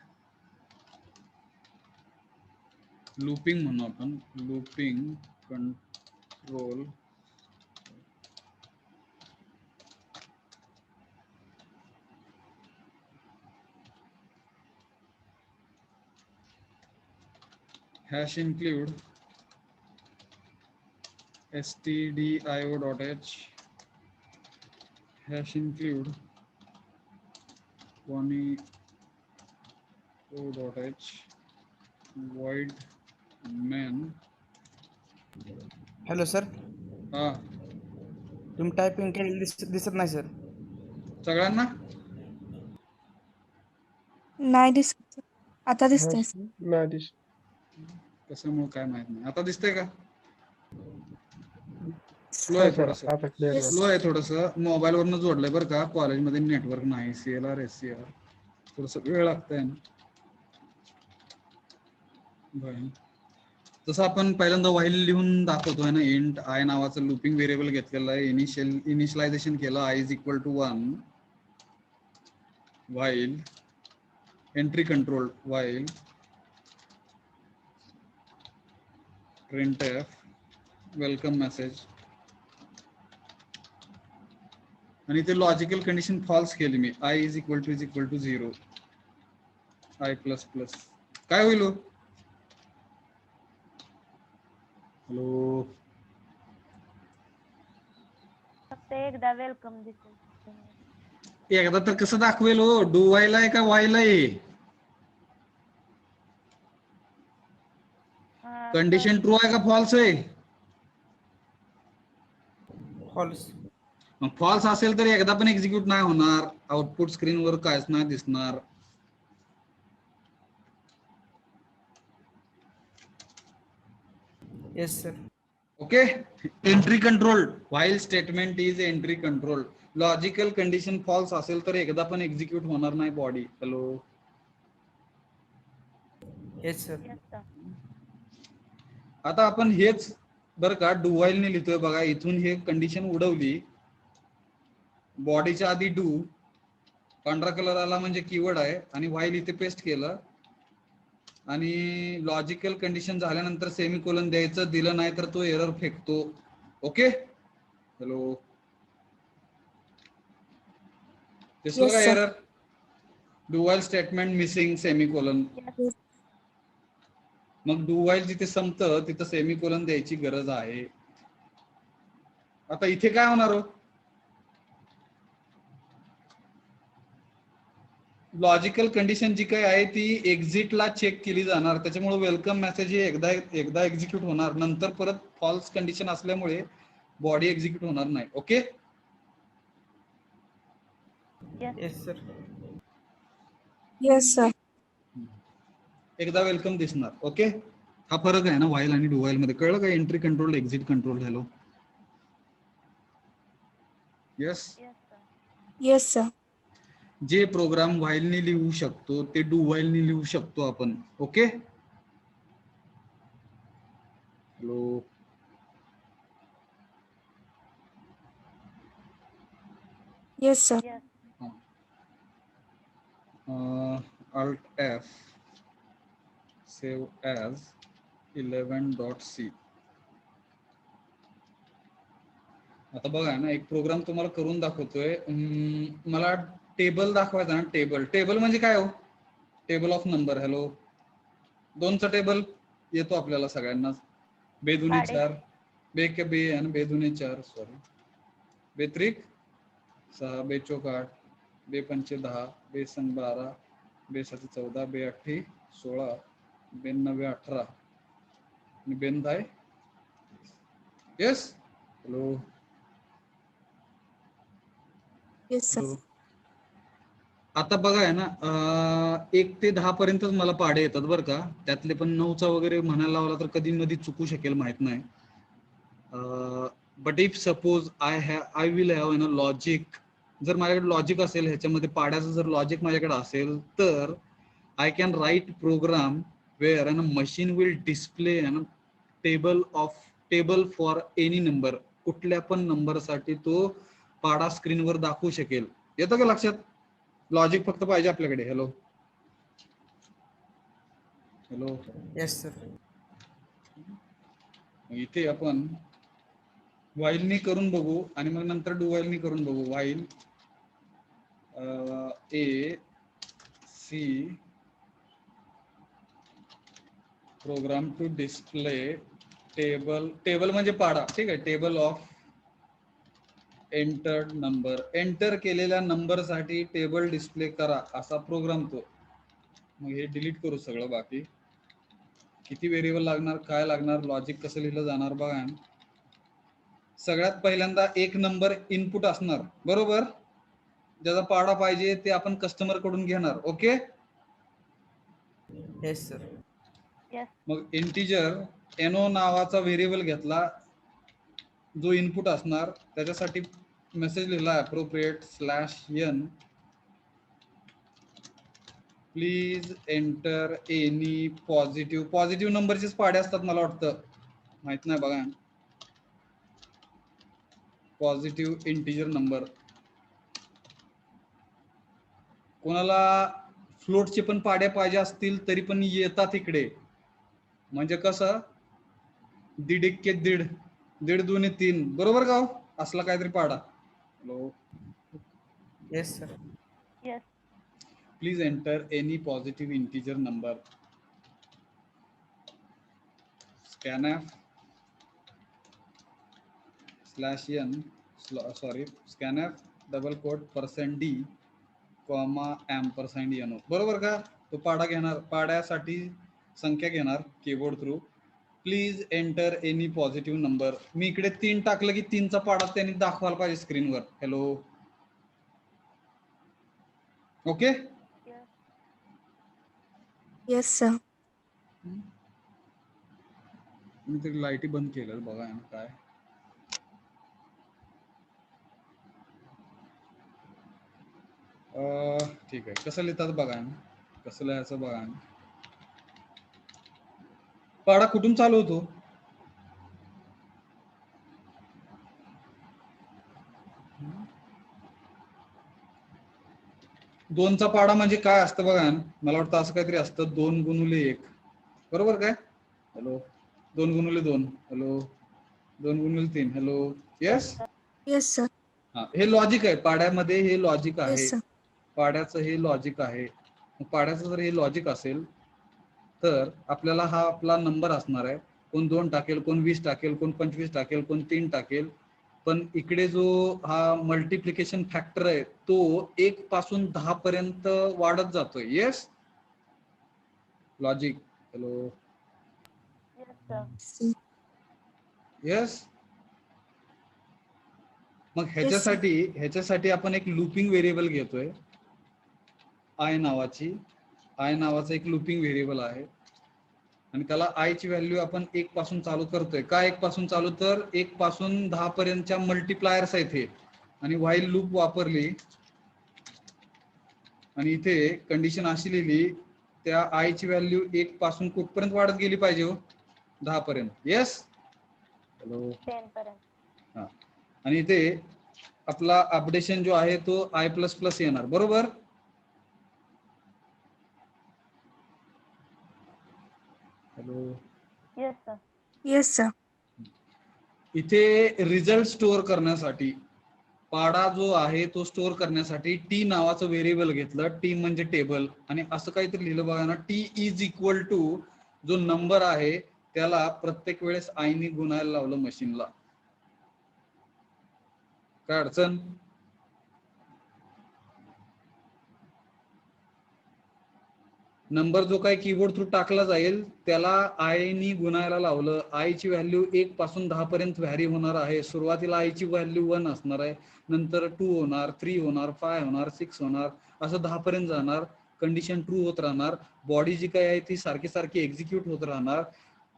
looping म्हणू आपण, looping control hash include stdio.h hash include .h void main. Hello sir, हा, तुम्ही टायपिंग केलेली दिसत नाही सर. सगळ्यांना नाही दिसत. आता दिसतंय. नाही दिस. कशामुळे काय माहित नाही. आता दिसतंय का? स्लो हो आहे सर, थोडस, आता क्लिअर स्लो आहे थोडस. मोबाईल वरनं जोडलंय बरं का, कॉलेजमध्ये नेटवर्क नाही. CLR SCR थोडस वेळ लागतंय ना. जसं आपण पहिल्यांदा व्हाईल लिहून दाखवतोय ना, इंट आय नावाचं लुपिंग व्हेरिएबल घेतलेलं आहे. इनिशियलायझेशन केलं i is equal to 1, while entry controlled, while printf welcome message. आणि ते लॉजिकल कंडिशन फॉल्स केली मी. i is equal to 0, i plus plus. काय होईल? हॅलो. फक्त एकदा वेलकम दिसेल. एकदा तर कसं दाखवेल हो? डू व्हाईल आहे का व्हाईल आहे? कंडिशन ट्रू आहे का फॉल्स आहे? फॉल्स. मग फॉल्स असेल तर एकदा पण एक्झिक्यूट नाही होणार, आउटपुट स्क्रीनवर काहीच नाही दिसणार. Yes sir. Okay. Entry control, while statement is entry control. Logical condition false असेल तर एकदा पण एक्झिक्यूट होणार नाही body. Hello. Yes sir. Yes, sir. आता आपण हेच बरं का डू व्हाईल ने लिहितोय बघा. इथून हे कंडिशन उडवली, बॉडीच्या आधी डू, पांढरा कलर आला म्हणजे कीवर्ड आहे, आणि व्हाईल इथे पेस्ट केलं, आणि लॉजिकल कंडिशन झाल्यानंतर सेमीकोलन द्यायचं, दिलं नाही तर तो एरर फेकतो. ओके. हॅलो. दिसलं Yes, का sir. Error? Do while statement missing semicolon. Yes. मग डू व्हाईल जिथे संपतं तिथं सेमीकोलन द्यायची गरज आहे. आता इथे काय होणार हो? लॉजिकल कंडिशन जी काही आहे ती एक्झिटला चेक केली जाणार, त्याच्यामुळे वेलकम मेसेज हे एकदा एक्झिक्यूट होणार, नंतर परत फॉल्स कंडिशन असल्यामुळे बॉडी एक्झिक्यूट होणार नाही. Okay. Yes. Yes sir. Yes, sir. एकदा वेलकम दिसणार. ओके. हा फरक आहे ना व्हाईल आणि डू व्हाईल मध्ये. कळलं का? Entry control, exit control. Hello. Yes. Yes, sir. Yes, sir. जे प्रोग्राम व्हाईलने लिहू शकतो ते डू व्हाईलने लिहू शकतो आपण. Okay. Hello. Yes, sir. Yes. Alt F, save as 11.c. आता बघा ना, एक प्रोग्राम तुम्हाला करून दाखवतोय. मला टेबल दाखवायचा ना. टेबल म्हणजे काय हो? Table of number. हॅलो. 2चा टेबल येतो आपल्याला सगळ्यांना. बेदुने 4, बे बे आणि बेदुने 4, सॉरी, बेत्रिक 6, बेचोक 8, बेपंचे 10, बेसंग 12, बेसाचे 14, बेअठ्ठी 16, बेनवे 18 आणि बेनदाय. येस. हॅलो. Yes, sir. आता बघा आहे ना, 1 ते 10 पर्यंतच मला पाडे येतात बरं का. त्यातले पण 9चा वगैरे म्हणायला लावला तर कधी मधी चुकू शकेल, माहित नाही. But if suppose I will have ना लॉजिक, जर माझ्याकडे लॉजिक असेल ह्याच्यामध्ये पाड्याचं, जर लॉजिक माझ्याकडे असेल तर I can write program where an machine will display an table for any number. कुठल्या पण नंबरसाठी तो पाडा स्क्रीनवर दाखवू शकेल. येतं का लक्षात? लॉजिक फक्त पाहिजे आपल्याकडे. हॅलो. हॅलो. Yes sir. इथे आपण व्हाईलनी करून बघू आणि मग नंतर डू व्हाईलनी करून बघू. While a C program to display table म्हणजे पाडा. ठीक आहे. Table of entered number. Enter केलेल्या नंबर साठी टेबल डिस्प्ले करा असा प्रोग्राम तो. मग हे डिलीट करू सगळं. बाकी किती व्हेरिएबल लागणार, काय लागणार, लॉजिक कसं लिहिलं जाणार बघा. सगळ्यात पहिल्यांदा एक नंबर इनपुट असणार, बरोबर, ज्याचा पाडा पाहिजे ते आपण कस्टमर कडून घेणार. ओके. Yes sir. Yes. मग इंटिजर एनो नावाचा व्हेरिएबल घेतला जो इनपुट असणार, त्याच्यासाठी मेसेज लिहिला appropriate /n please enter any positive नंबरचेच पाडे असतात मला वाटतं, माहित नाही बघा. Positive integer number. कोणाला फ्लोटचे पण पाड्या पाहिजे असतील तरी पण येतात इकडे. म्हणजे कसं, 1.5 एक्के 1.5, 1.5 दुने 3, बरोबर का? असला काहीतरी पाडा. Hello. Yes sir. Yes. Please enter any positive integer number. scanf /n scanf $d, %no. बरोबर का? तो पाडा घेणार, पाड्यासाठी संख्या घेणार keyboard through please enter any positive number. मी इकडे 3 टाकलं की 3चा पाडा त्यांनी दाखवायला पाहिजे स्क्रीनवर. Hello, okay. Yes sir. मी तरी लाईटी बंद केलं बघा ना काय. ठीक आहे, कसं लिहितात बघा ना, कसं लिहायचं बघा ना. पाडा कुठून चालू होतो? दोनचा पाडा म्हणजे काय असतं बघा ना, मला वाटतं असं काहीतरी असतं, 2 गुणुले 1, बरोबर काय? Hello, 2 गुणुले 2, hello, 2 गुणुले 3, hello, yes. Yes sir. हा, हे लॉजिक आहे पाड्यामध्ये, हे लॉजिक आहे. Yes sir. पाड्याचं हे लॉजिक आहे. पाड्याचं जर हे लॉजिक असेल तर आपल्याला हा आपला नंबर असणार आहे. कोण 2 टाकेल, कोण 20 टाकेल, कोण 25 टाकेल, कोण 3 टाकेल. पण इकडे जो हा मल्टिप्लिकेशन फॅक्टर आहे तो 1 पासून 10 पर्यंत वाढत जातोय. Yes, logic. Hello, yes. मग ह्याच्यासाठी आपण एक लूपिंग व्हेरिएबल घेतोय, आय नावाचं एक लूपिंग व्हेरिएबल आहे. आणि त्याला आय ची व्हॅल्यू आपण 1 पासून चालू करतोय. का 1 पासून चालू? तर 1 पासून 10 पर्यंतच्या मल्टिप्लायर्स आहेत हे. आणि व्हाईल लूप वापरली आणि इथे कंडिशन अशी लिहिली, त्या आय ची व्हॅल्यू 1 पासून कुठपर्यंत वाढत गेली पाहिजे हो? 10 पर्यंत. येस, हॅलो, 10 पर्यंत. हा. आणि इथे आपला अपडेशन जो आहे तो आय प्लस प्लस येणार, बरोबर? Hello, yes sir. Yes sir. इथे रिझल्ट स्टोअर करण्यासाठी, पाडा जो आहे तो स्टोअर करण्यासाठी टी नावाचं व्हेरिएबल घेतलं. टी म्हणजे टेबल. आणि असं काहीतरी लिहिलं बघा ना, टी इज इक्वल टू जो नंबर आहे त्याला प्रत्येक वेळेस आयनी गुणायला लावलं मशीनला. काय अडचण? नंबर जो काही कीबोर्ड थ्रू टाकला जाईल त्याला आयनी गुणायला लावलं. आय ची व्हॅल्यू 1 पासून 10 पर्यंत व्हॅरी होणार आहे. सुरुवातीला आय ची व्हॅल्यू 1 असणार आहे, नंतर 2 होणार, 3 होणार, 5 होणार, 6 होणार, असं 10 पर्यंत जाणार. कंडिशन ट्रू होत राहणार. बॉडी जी काही आहे ती सारखी सारखी एक्झिक्यूट होत राहणार.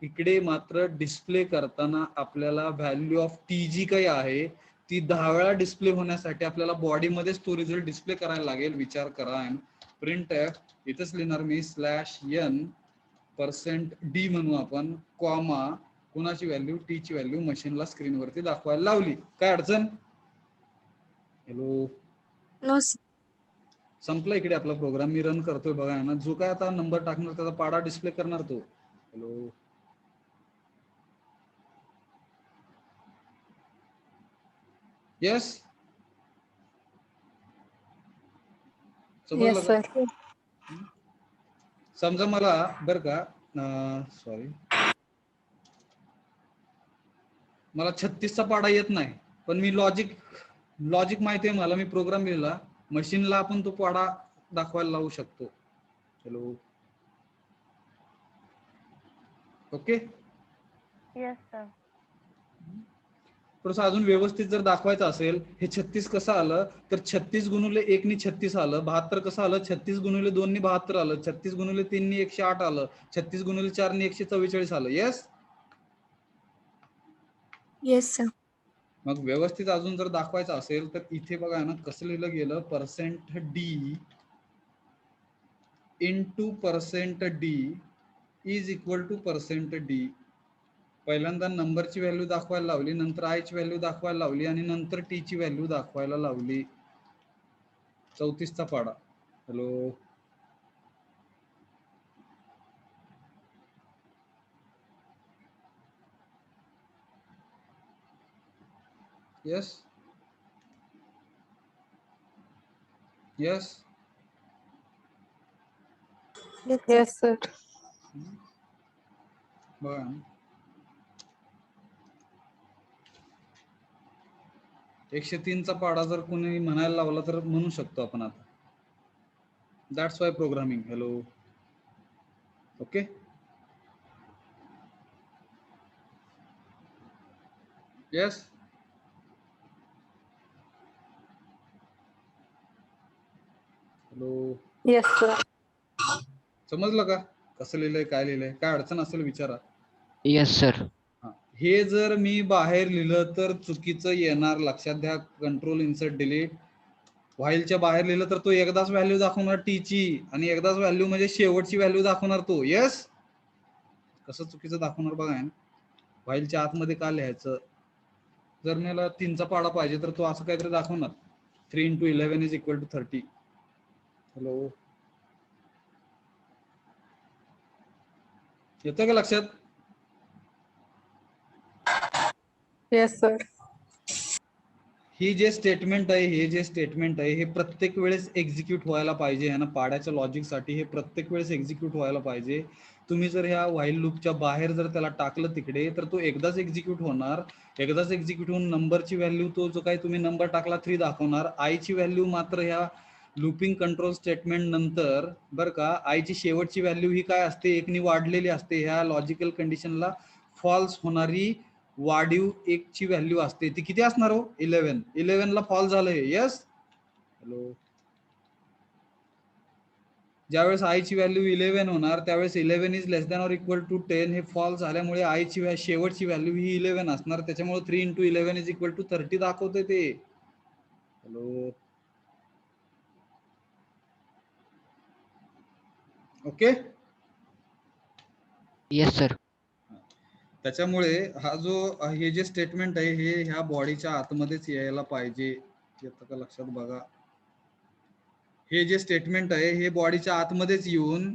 इकडे मात्र डिस्प्ले करताना आपल्याला व्हॅल्यू ऑफ टी जी काही आहे ती 10 वेळा डिस्प्ले होण्यासाठी आपल्याला बॉडीमध्येच तो रिझल्ट डिस्प्ले करायला लागेल. विचार करा. प्रिंट एफ इथंच लिहिणार मी /n%d म्हणू आपण, कॉमा, कोणाची व्हॅल्यू? टी ची व्हॅल्यू मशीनला स्क्रीनवरती दाखवायला लावली. काय अडचण? Hello, no sir. संपला इकडे आपला प्रोग्राम. मी रन करतोय बघा ना. जो काय आता नंबर टाकणार त्याचा पाडा डिस्प्ले करणार तो. हॅलो, येस, समजलं का? समजा मला बर का, सॉरी, मला 36चा पाडा येत नाही, पण मी लॉजिक माहिती आहे मला. मी प्रोग्राम लिहिला, मशीनला आपण तो पाडा दाखवायला लावू शकतो. Hello, okay. Yes sir. थोडंसं अजून व्यवस्थित जर दाखवायचं असेल, हे 36 कसं आलं तर 36 गुणुले 1 नी 36 आलं. 72 कसं आलं? 36 गुणुले 2 नी 72 आलं. 36 गुणुले 3 नी 108 आलं. 36 गुणुले 4 नी 144 आलं. येस. Yes sir. मग व्यवस्थित अजून जर दाखवायचं असेल तर इथे बघा ना कसं लिहिलं गेलं, %d into %d is equal to %d. पहिल्यांदा नंबरची व्हॅल्यू दाखवायला लावली, नंतर आय ची व्हॅल्यू दाखवायला लावली आणि नंतर टी ची व्हॅल्यू दाखवायला लावली. 34चा पाडा. Hello, yes, yes, yes sir. बघा 103चा पाडा जर कोणी म्हणायला लावला तर म्हणू शकतो आपण आता. That's why programming. Hello, okay. Yes. Hello, yes sir. समजलं का कसं लिहिलंय, काय लिहिलंय? काय अडचण असेल विचारा. Yes sir. हा. हे जर मी बाहेर लिहिलं तर चुकीचं येणार, लक्षात घ्या. Control insert delete. व्हाईलच्या बाहेर लिहिलं तर तो एकदाच व्हॅल्यू दाखवणार टीची, आणि एकदाच व्हॅल्यू म्हणजे शेवटची व्हॅल्यू दाखवणार तो. येस. कसं चुकीचं दाखवणार बघा. व्हाईलच्या आतमध्ये का लिहायचं? जर मला 3चा पाडा पाहिजे तर तो असं काहीतरी दाखवणार, 3 × 11 = 30. हॅलो, येतं का लक्षात? Yes sir. ही जे स्टेटमेंट आहे, हे जे स्टेटमेंट आहे, हे प्रत्येक वेळेस एक्झिक्यूट व्हायला पाहिजे. ह्या ना पाड्याच्या लॉजिकसाठी हे प्रत्येक वेळेस एक्झिक्यूट व्हायला पाहिजे. तुम्ही जर ह्या व्हाईल लूपच्या बाहेर जर त्याला टाकलं तिकडे, तर तो एकदाच एक्झिक्यूट होणार. एकदाच एक्झिक्यूट होऊन नंबरची व्हॅल्यू, तो जो काही तुम्ही नंबर टाकला 3 दाखवणार. आयची व्हॅल्यू मात्र ह्या लूपिंग कंट्रोल स्टेटमेंट नंतर बरं का, आयची शेवटची व्हॅल्यू ही काय असते, 1 नी वाढलेली असते. ह्या लॉजिकल कंडिशनला फॉल्स होणारी वाढीव 1 ची व्हॅल्यू असते. ती किती असणार हो? 11. 11 ला फॉल्स झालंय. येस. हॅलो, ज्यावेळेस आय ची व्हॅल्यू 11 होणार त्यावेळेस 11 is less than or equal to 10 हे फॉल्स झाल्यामुळे आय ची शेवटची व्हॅल्यू ही 11 असणार. त्याच्यामुळे 3 × 11 = 30 दाखवतोय ते. Hello, okay. Yes sir. त्याच्यामुळे हा जो हे जे स्टेटमेंट आहे, हे ह्या बॉडीच्या आतमध्येच यायला पाहिजे. येतं का लक्षात बघा. हे जे स्टेटमेंट आहे हे बॉडीच्या आतमध्येच येऊन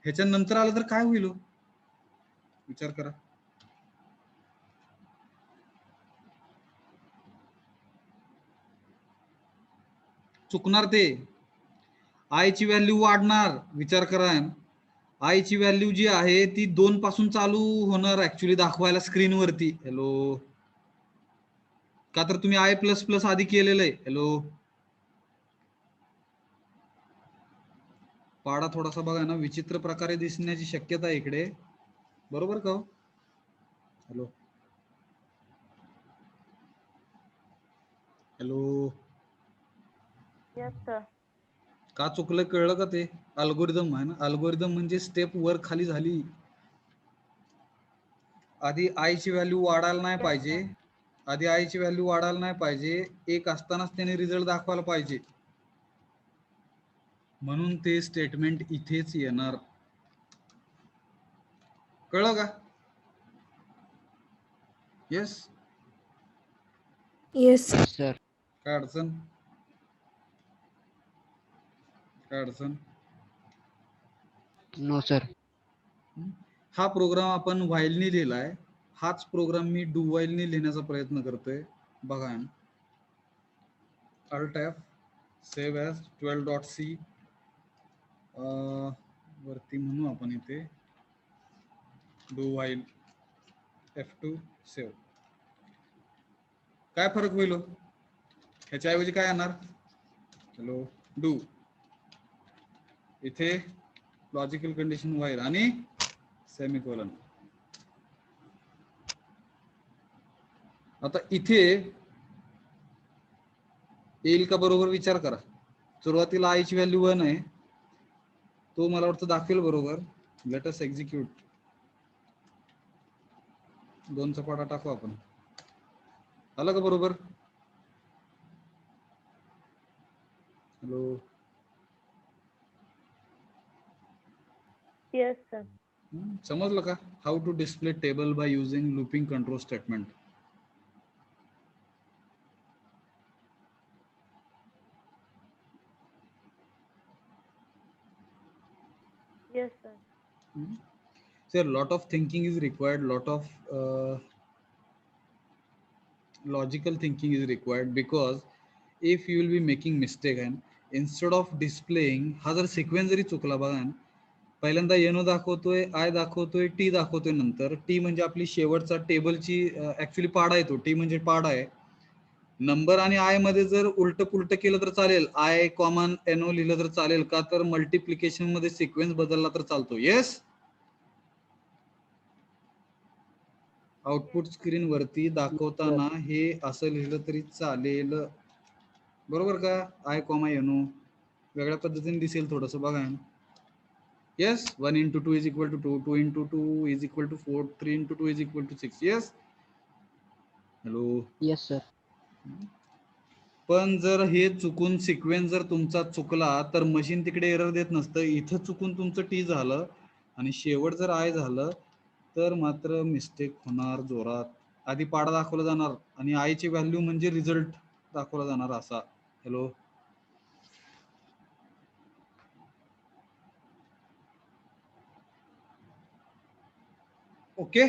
ह्याच्या नंतर आलं तर काय होईल? विचार करा. चुकणार ते. आय ची व्हॅल्यू वाढणार. विचार करा. आय ची व्हॅल्यू जी आहे ती 2 पासून चालू होणार ऍक्च्युली दाखवायला स्क्रीन वरती. हॅलो, का तर तुम्ही I++ आधी केलेलं आहे. हॅलो, पाडा थोडासा बघा ना, विचित्र प्रकारे दिसण्याची शक्यता आहे इकडे. बरोबर का? Hello, hello, yes sir. का चुकलं कळलं का? ते अल्गोरिदम आहे ना. अल्गोरिदम म्हणजे स्टेप वर खाली झाली. आधी आय ची व्हॅल्यू वाढायला नाही पाहिजे. आधी आय ची व्हॅल्यू वाढायला नाही पाहिजे. 1 असतानाच त्याने रिझल्ट दाखवायला पाहिजे. म्हणून ते स्टेटमेंट इथेच येणार. कळलं का? येस. येस. सर. काय अडचण? काय अडचण? No sir. हा प्रोग्राम आपण व्हाईलनी लिहिलाय. हाच प्रोग्राम मी डू व्हाईलनी लिहिण्याचा प्रयत्न करतोय. बघा, Alt F, save as 12.c वरती म्हणू आपण इथे डू व्हाईल F2 सेव्ह. काय फरक होईल? ह्याच्याऐवजी काय येणार? हॅलो, डू, इथे लॉजिकल कंडिशन व्हाईल आणि सेमिकोलॉन. आता इथे येईल का बरोबर विचार करा. सुरुवातीला आय ची व्हॅल्यू 1 आहे, तो मला वाटतं दाखवेल बरोबर. Late us execute. 2चा पाडा टाकू आपण. आलं का बरोबर? Hello, yes sir. समजलं का? How to display table by using looping control statement. Yes sir. So a lot of thinking is required, lot of logical thinking is required, because if you will be making mistake and instead of displaying, हा जर सिक्वेन्स जरी चुकला बघा, पहिल्यांदा एनो दाखवतोय, आय दाखवतोय, टी दाखवतोय, नंतर टी म्हणजे आपली शेवटचा टेबलची ऍक्च्युली पाडा आहे. तो टी म्हणजे पाडा आहे. नंबर आणि आय मध्ये जर उलट पुलट केलं तर चालेल. आय कॉमन एनो लिहिलं तर चालेल का? तर मल्टिप्लिकेशन मध्ये सिक्वेन्स बदलला तर चालतो. येस. आउटपुट स्क्रीन वरती दाखवताना हे असं लिहिलं तरी चालेल, बरोबर का? आय कॉमा एनो वेगळ्या पद्धतीने दिसेल थोडस, बघा. Yes, 1 into 2 is equal to 2, 2 into 2 is equal to 4, 3 into 2 is equal to 6. Yes. Hello. Yes sir. पण जर हे चुकून सिक्वेन्स जर तुमचा चुकला तर मशीन तिकडे एरर देत नसतं. इथं चुकून तुमचं टी झालं आणि शेवट जर आय झालं तर मात्र मिस्टेक होणार जोरात. आधी पाडा दाखवला जाणार आणि आयची व्हॅल्यू म्हणजे रिझल्ट दाखवला जाणार असा. हॅलो. ओके.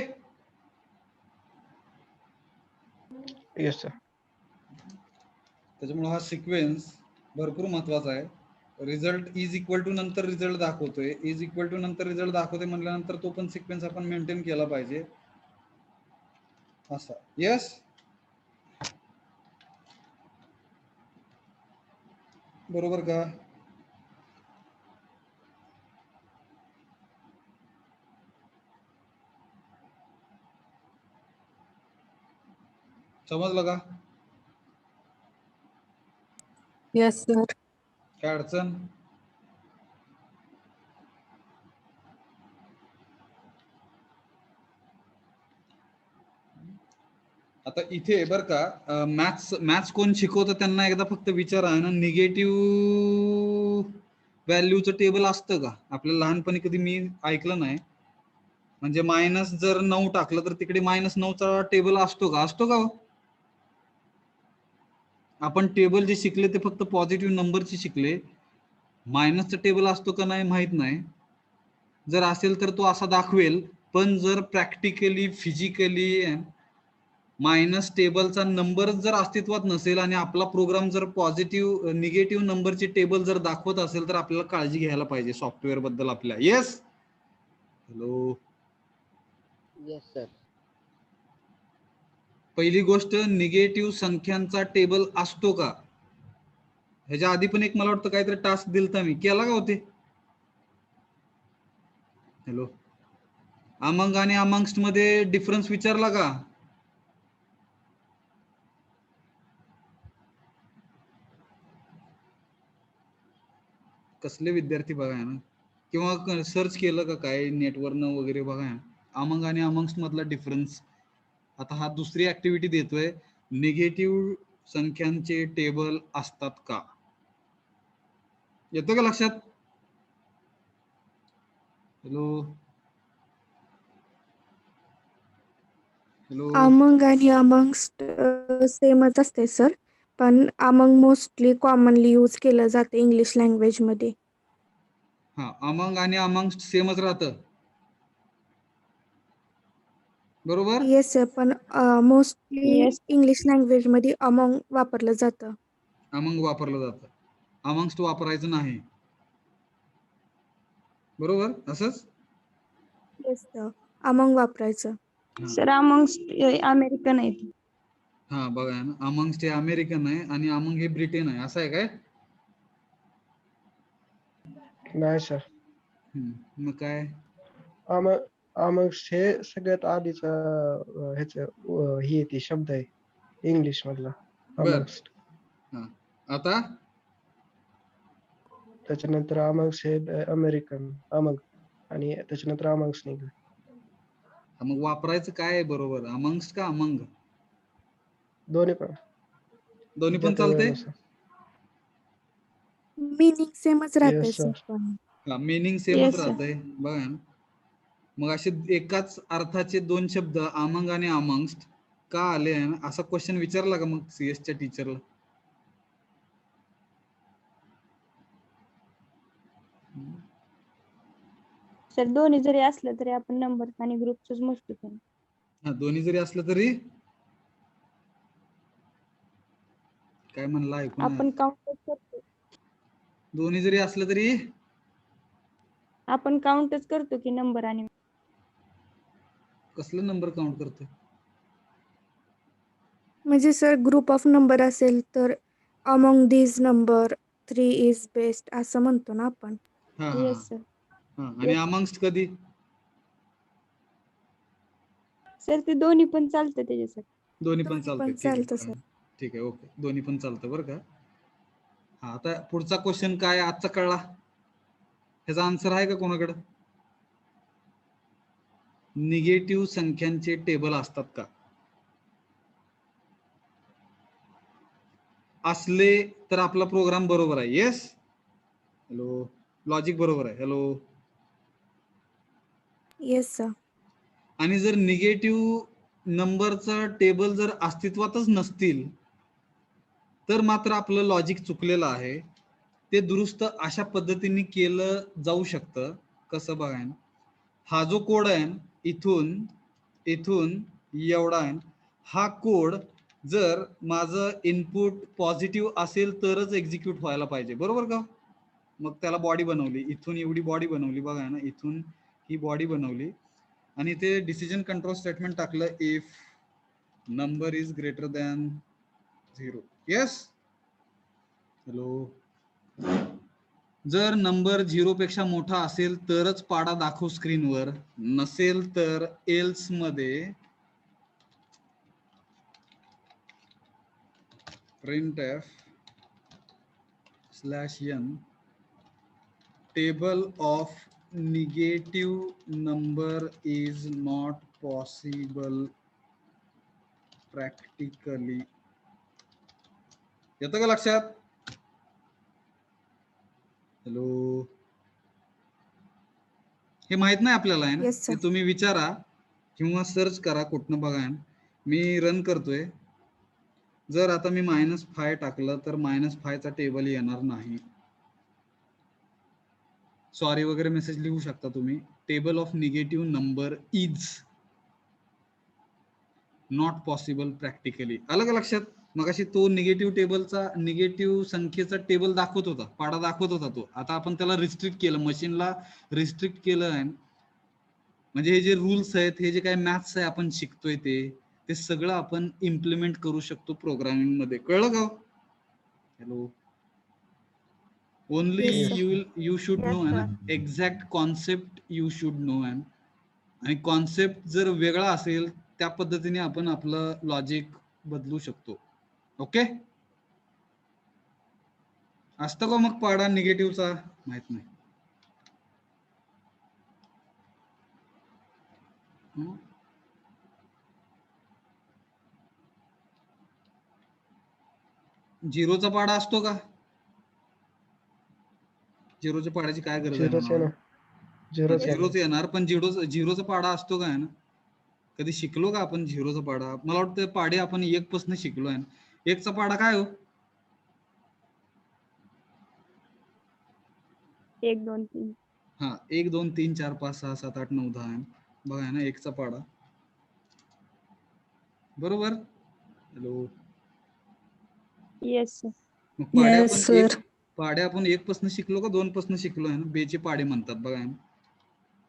Yes sir. त्याच्यामुळे हा सिक्वेन्स भरपूर महत्वाचा आहे. रिझल्ट इज इक्वल टू नंतर रिझल्ट दाखवतोय, इज इक्वल टू नंतर रिझल्ट दाखवतोय म्हटल्यानंतर तो पण सिक्वेन्स आपण मेंटेन केला पाहिजे असा. येस. बरोबर का? समजलं का? Yes sir. काय अडचण? आता इथे बर का, मॅथ्स कोण शिकवतं त्यांना एकदा फक्त विचारा ना, निगेटिव्ह व्हॅल्यूचं टेबल असतं का? आपल्याला लहानपणी कधी मी ऐकलं नाही. म्हणजे मायनस जर 9 टाकलं तर तिकडे -9चा टेबल असतो का? असतो का? आपण टेबल जे शिकले ते फक्त पॉझिटिव्ह नंबरचे शिकले. मायनसचा टेबल असतो का नाही माहित नाही. जर असेल तर तो असा दाखवेल, पण जर प्रॅक्टिकली फिजिकली मायनस टेबलचा नंबरच जर अस्तित्वात नसेल आणि आपला प्रोग्राम जर पॉझिटिव्ह निगेटिव्ह नंबरची टेबल जर दाखवत असेल तर आपल्याला काळजी घ्यायला पाहिजे सॉफ्टवेअर बद्दल आपल्या. येस. हॅलो. Yes sir. पहिली गोष्ट, निगेटिव्ह संख्यांचा टेबल असतो का? ह्याच्या आधी पण एक मला वाटतं काहीतरी टास्क दिलता मी, केला का होते? हॅलो. अमंग आणि अमंगस्ट मध्ये डिफरन्स विचारला का? कसले विद्यार्थी बघा ना, किंवा सर्च केलं का काय नेटवरनं वगैरे बघा. अमंग आणि अमंगस्ट मधला डिफरन्स. आता हा दुसरी ऍक्टिव्हिटी देतोय, निगेटिव्ह संख्यांचे टेबल असतात का? येतो का लक्षात? हॅलो. हॅलो. अमंग आणि अमंगस्ट सेमच असते सर, पण अमंग मोस्टली कॉमनली यूज केलं जाते इंग्लिश लँग्वेजमध्ये. हा, अमंग आणि अमंगस्ट सेमच राहतं, बरोबर? येस सर, पण मोस्टली येस. इंग्लिश लँग्वेजमध्ये अमंग वापरलं जातं. अमंग वापरलं जातं, अमंगस्ट वापरायचं नाही, बरोबर? असंच. येस सर, अमंग वापरायचं. सर अमंगस्ट अमेरिकन आहेत. हा बघा ना, अमंगस्ट हे अमेरिकन आहे आणि अमंग हे ब्रिटन आहे, असं आहे काय? नाही सर. मग काय? अमंगस्ट हे सगळ्यात आधीचा ही येते शब्द आहे इंग्लिश मधला बर. अमंगस्ट. हा, आता त्याच्यानंतर अमंगस्ट हे अमेरिकन अमंग आणि त्याच्यानंतर अमंगस्ट निघालं. मग वापरायचं काय आहे बरोबर, अमंगस्ट का अमंग? दोन्ही पण. दोन्ही पण ज्या त्या चालते. वेळेनुसार. मीनिंग सेमच राहते येस सर सर. पण. मीनिंग सेमच Yes, sir. राहतंय, बघा ना. मग असे एकाच अर्थाचे दोन शब्द अमंग आणि अमंगस्ट का आले असा क्वेश्चन विचारला का मग CS च्या टीचरला? सर दोन्ही जरी असलं तरी आपण नंबर आणि ग्रुपच मोजतो की. हा, दोन्ही जरी असलं तरी काय म्हणला ऐकून आपण काउंटच करतो. दोन्ही जरी असलं तरी आपण काउंटच करतो की नंबर आणि कसलं नंबर काउंट करतोय? म्हणजे सर ग्रुप ऑफ नंबर असेल तर among this number 3 is best असं म्हणतो ना आपण. हा हा येस सर. हा, आणि अमंगस्ट कधी? सर ते दोन्ही पण चालतं त्याच्यासाठी. दोन्ही पण दोन्ही चालते, पण ठीक आहे चालतं, सर. ठीक आहे, ओके, दोन्ही पण चालतं बरं का. हा, आता पुढचा क्वेश्चन काय आजचा कळला, ह्याचा आन्सर आहे का कोणाकडे? निगेटिव्ह संख्यांचे टेबल असतात का? असले तर आपला प्रोग्राम बरोबर आहे. येस, हॅलो, लॉजिक बरोबर आहे. हॅलो. Yes sir. आणि जर निगेटिव्ह नंबरचा टेबल जर अस्तित्वातच नसतील तर मात्र आपलं लॉजिक चुकलेलं आहे. ते दुरुस्त अशा पद्धतीने केलं जाऊ शकतं. कसं बघा, हा जो कोड आहे इथून इथून एवढा आहे, हा कोड जर माझं इनपुट पॉझिटिव्ह असेल तरच एक्झिक्यूट व्हायला पाहिजे, बरोबर का? मग त्याला बॉडी बनवली, इथून एवढी बॉडी बनवली बघा ना, इथून ही बॉडी बनवली आणि ते डिसिजन कंट्रोल स्टेटमेंट टाकलं, if number is greater than 0. Yes, hello. जर नंबर 0 पेक्षा मोठा असेल तरच पाडा दाखव स्क्रीनवर, नसेल तर एल्स मध्ये printf /n table of negative number is not possible practically. येतं का लक्षात? हॅलो. हे माहित नाही आपल्याला आहे ना, Yes, sir. ते तुम्ही विचारा किंवा सर्च करा कुठनं बघा. मी रन करतोय, जर आता मी -5 टाकलं तर -5 चा टेबल येणार नाही. सॉरी वगैरे मेसेज लिहू शकता तुम्ही. Table of negative number is not possible practically. आलं का लक्षात? मगाशी तो निगेटिव्ह टेबलचा, निगेटिव्ह संख्येचा टेबल दाखवत होता, पाडा दाखवत होता तो. आता आपण त्याला रिस्ट्रिक्ट केलं, मशीनला रिस्ट्रिक्ट केलं आहे. म्हणजे हे जे रूल्स आहेत, हे जे काही मॅथ्स आहे आपण शिकतोय ते सगळं आपण इम्प्लिमेंट करू शकतो प्रोग्रामिंग मध्ये. कळलं का? Hello. Only Yes, sir. You should Yes, know आहे ना, sir. Exact concept you should know. आणि कॉन्सेप्ट जर वेगळा असेल त्या पद्धतीने आपण आपलं लॉजिक बदलू शकतो. ओके, असतं का मग पाडा निगेटिव्हचा? माहित नाही. झिरोचा पाडा असतो का? झिरोच्या पाड्याची काय गरज आहे झिरोच आहे म्हणावं? ना, झिरोच आहे. झिरोच येणार, पण झिरोचा पाडा असतो काय ना? कधी शिकलो का आपण झिरोचा पाडा? मला वाटतं पाडे आपण 1 पासून शिकलो आहे. 1चा पाडा काय हो? 1 2 3. हा, 1 2 3 4 5 6 7 8 9 10 आहे. बघा ना, 1चा पाडा बरोबर. हॅलो. Yes sir. मग पाडे Yes, आपण sir. पाडे आपण 1 पासून शिकलो का 2 पासून शिकलो आहे ना? बेचे पाडे म्हणतात बघा ना.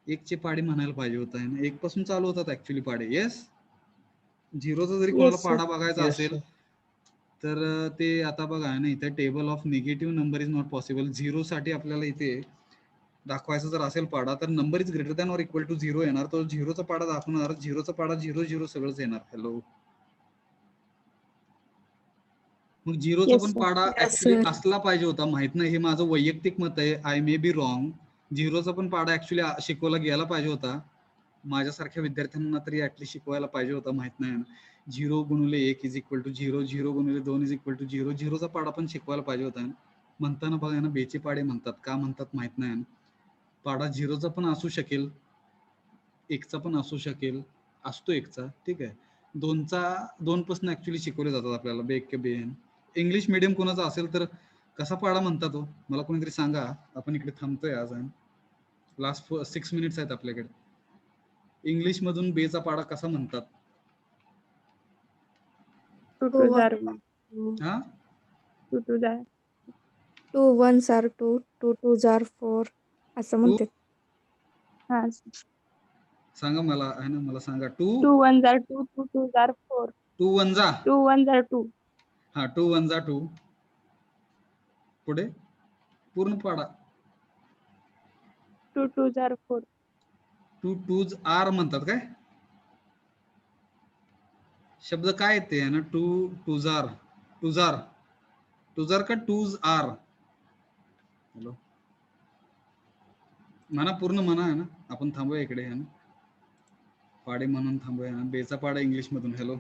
1 चे पाडे म्हणायला पाहिजे होत आहे ना, 1 पासून चालू होतात ऍक्च्युली पाडे. येस, झिरोचा जरी कोणाला Yes, sir. पाडा बघायचा येस असेल तर ते आता बघा ना, इथे table of negative number is not possible. 0 साठी आपल्याला इथे दाखवायचा जर असेल पाडा तर number is greater than or equal to 0 येणार. तो 0चा पाडा दाखवणार, 0चा पाडा 0 0 सगळंच येणार. हॅलो. मग 0चा Yes, पण sir. पाडा Yes, ऍक्च्युली sir. असला पाहिजे होता. माहित नाही, हे माझं वैयक्तिक मत आहे, आय मे बी रॉंग. 0चा पण पाडा ऍक्च्युली शिकवला गेला पाहिजे होता. माझ्यासारख्या विद्यार्थ्यांना तरी ऍटलीस्ट शिकवायला पाहिजे होता. माहित नाही, 0 गुणिले 1 इज इक्वल टू 0, 0 गुणिले 2 इज इक्वल टू 0. 0चा पाडा पण शिकवायला पाहिजे होता. म्हणताना बघा ना, बेचे पाडे म्हणतात. का म्हणतात माहित नाही. पाडा 0चा पण असू शकेल, 1चा पण असू शकेल, असतो 1चा, ठीक आहे. 2 पासून ऍक्च्युली शिकवले जातात आपल्याला, बेक के बेन. इंग्लिश मिडियम कोणाचा असेल तर कसा पाडा म्हणतात तो मला कोणीतरी सांगा. आपण इकडे थांबतोय आज, लास्ट 6 मिनिट्स आहेत आपल्याकडे. इंग्लिश मधून बेचा पाडा कसा म्हणतात? 2 2 2 0 1. 2 हा, 2 2 0. 2 1s are 2, 2 2s are 4 असं म्हणतात. हां. सांगा मला, आहे ना, मला सांगा. 2 2 1s are 2, 2 2s are 4. 2 1 जा, 2 1s are 2. हा, 2 1 जा 2. पुढे पूर्ण पाडा. 2 2s are 4. 2 2s आर म्हणतात काय? शब्द काय येते आहे ना, टुजार टुजार टुजार का टूज आर. हॅलो, म्हणा पूर्ण म्हणा आहे ना, आपण थांबूया इकडे आहे ना, पाडे म्हणून थांबूया ना. बेचा पाडा इंग्लिश मधून. हॅलो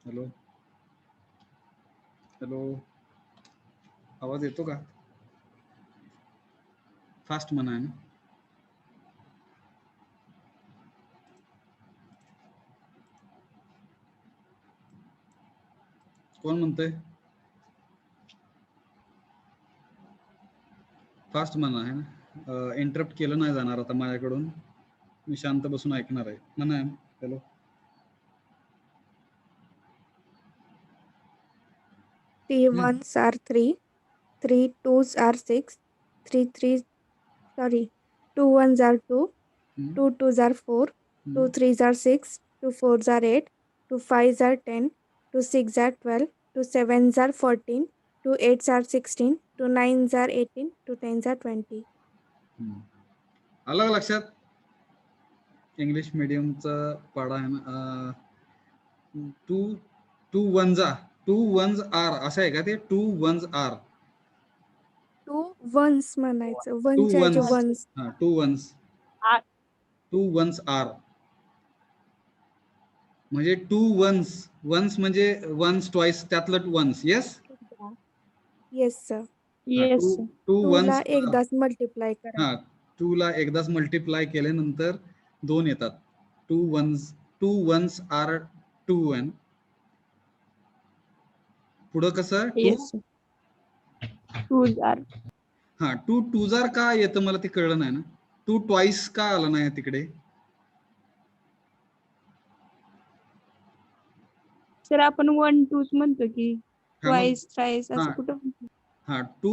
हॅलो हॅलो, आवाज येतो का? फास्ट म्हणा आहे ना. कोण म्हणतंय? फास्ट म्हणा आहे ना. इंटरप्ट केलं नाही जाणार आता माझ्याकडून. मी शांत बसून ऐकणार आहे. म्हणा. Hello. Three ones are three, three twos are six, two ones are two, two twos are four, two threes are six, two fours are eight, two fives are 10, two six are 12, two sevens are 14, two eights are 16, two nines are 18, two tens are 20. आलं का लक्षात? इंग्लिश मीडियमचा पाडा आहे ना. टू वन्स आर असं आहे का ते? Two ones are. Two ones म्हणायचं. टू Oneच्या ऐवजी वन्स. ones. हा, two ones. Are. Two ones are म्हणजे टू वन्स. वन्स म्हणजे वन्स ट्वाइस, त्यातलं ones. Yes. Yes sir. Yes two two Two ones. ला एकदाच मल्टिप्लाय करा. हा, टू ला एकदाच मल्टिप्लाय केल्यानंतर दोन येतात. Two ones are two. एन पुढं कसं? येस टू जार. हा, टू टूजार का येतं मला ते कळलं नाही ना. टू ट्वाइस का आलं नाही तिकडे? सर आपण वन टूच म्हणतो की हा, मग- ट्वाइस थ्राइस असं हा. कुठं म्हणतो? हा, टू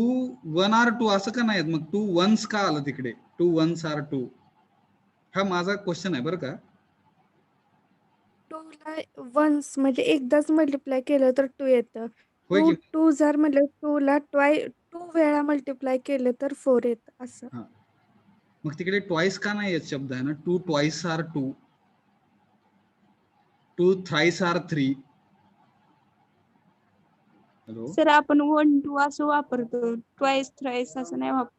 वन आर टू असं का नाही? मग टू वन्स का आलं तिकडे? Two ones are two. हा माझा क्वेश्चन आहे बरं का. Two ला वन्स म्हणजे एकदाच मल्टिप्लाय केलं तर टू येतं. होय टू की? टू जर म्हटलं टू ला टू वेळा मल्टिप्लाय केलं तर 4 येतं असं. हा, मग तिकडे ट्वाइस का नाही येत शब्द आहे ना. Two twice are two, two thrice are three. Hello. Sir आपण वन टू असं वापरतो, ट्वाइस थ्राइस असं नाही वापरतो.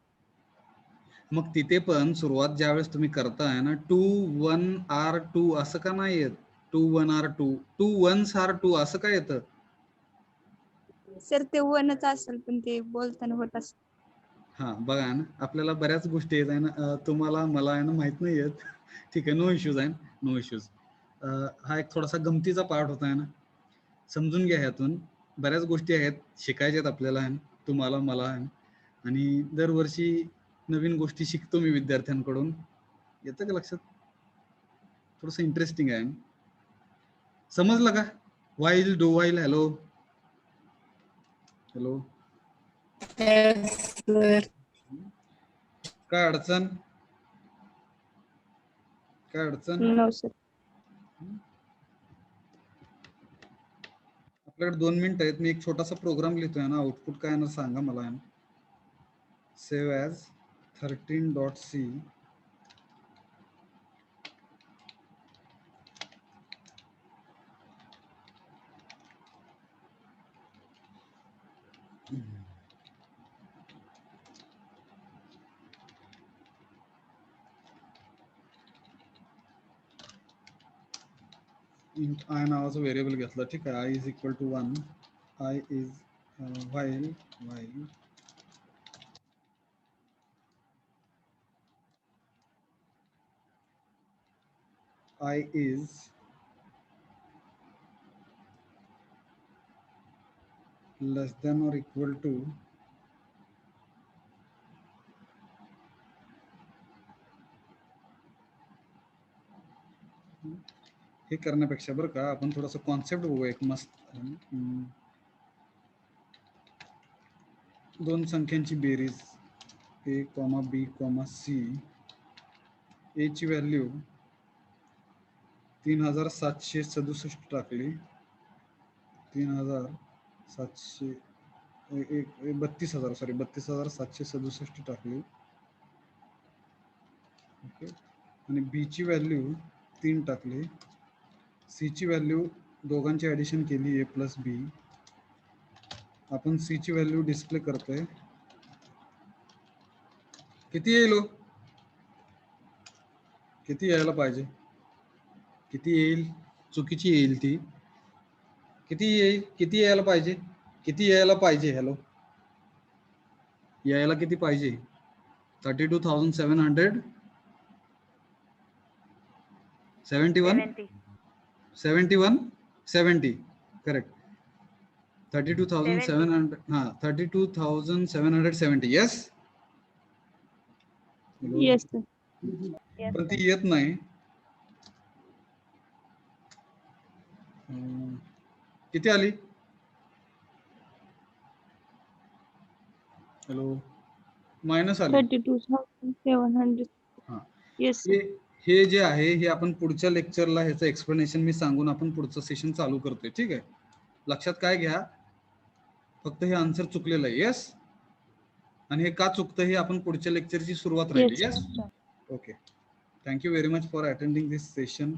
मग तिथे पण सुरुवात ज्यावेळेस तुम्ही करताय ना, टू वन आर टू असं का नाही येत? Two one are two, two ones are two असं का येतं? सर ते वनच असेल पण ते बोलताना होत असेल. हा, बघा ना, आपल्याला बऱ्याच गोष्टी येत आहे ना. तुम्हाला मला आहे ना माहित नाही येत. ठीक आहे, नो इश्यूज आहे, नो इश्यूज. हा एक थोडासा गमतीचा पार्ट होता आहे ना. समजून घ्या, ह्यातून बऱ्याच गोष्टी आहेत शिकायच्यात आपल्याला आहे ना, तुम्हाला मला आहे ना. आणि दरवर्षी नवीन गोष्टी शिकतो मी विद्यार्थ्यांकडून. येतं का लक्षात? थोडंसं इंटरेस्टिंग आहे. समजलं का? While, do while. Hello hello. Sir काय अडचण? काय अडचण? No sir. आपल्याकडे 2 मिनिटं आहेत. मी एक छोटासा प्रोग्राम लिहितोय ना. आउटपुट काय येणार सांगा मला आहे ना. Save as 13.c. int I नावाचं व्हेरिएबल घेतलं. ठीक आहे. I is equal to 1. I is while I is less than or equal to हे करण्यापेक्षा बरं का, आपण थोडंसं कॉन्सेप्ट बघू एक मस्त. दोन संख्यांची बेरीज a, b, c. a ची व्हॅल्यू 3767 टाकली. 32,767 टाकली. ओके. आणि b ची व्हॅल्यू 3 टाकली. सी ची व्हॅल्यू दोघांची ऍडिशन केली, ए प्लस बी. आपण सी ची व्हॅल्यू डिस्प्ले करतोय. किती येईल हो? किती यायला पाहिजे? किती येईल? चुकीची येईल ती. किती येईल? किती यायला पाहिजे? किती यायला पाहिजे? हॅलो, यायला किती पाहिजे? 32,700 71 71 70 करेक्ट. 32,700 हा 32,770. यस. Yes sir. पण ती येत नाही. किती आली? हॅलो, मायनस आली. 32,700. हा. येस हे सर. हे जे आहे हे आपण पुढच्या लेक्चरला ह्याचं एक्सप्लेनेशन मी सांगून आपण पुढचं सेशन चालू करतोय. ठीक आहे, लक्षात काय घ्या, फक्त हे आन्सर चुकलेलं आहे. येस. आणि हे का चुकतं हे आपण पुढच्या लेक्चरची सुरुवात राहिली. Yes, yes. Okay, thank you very much for attending this session.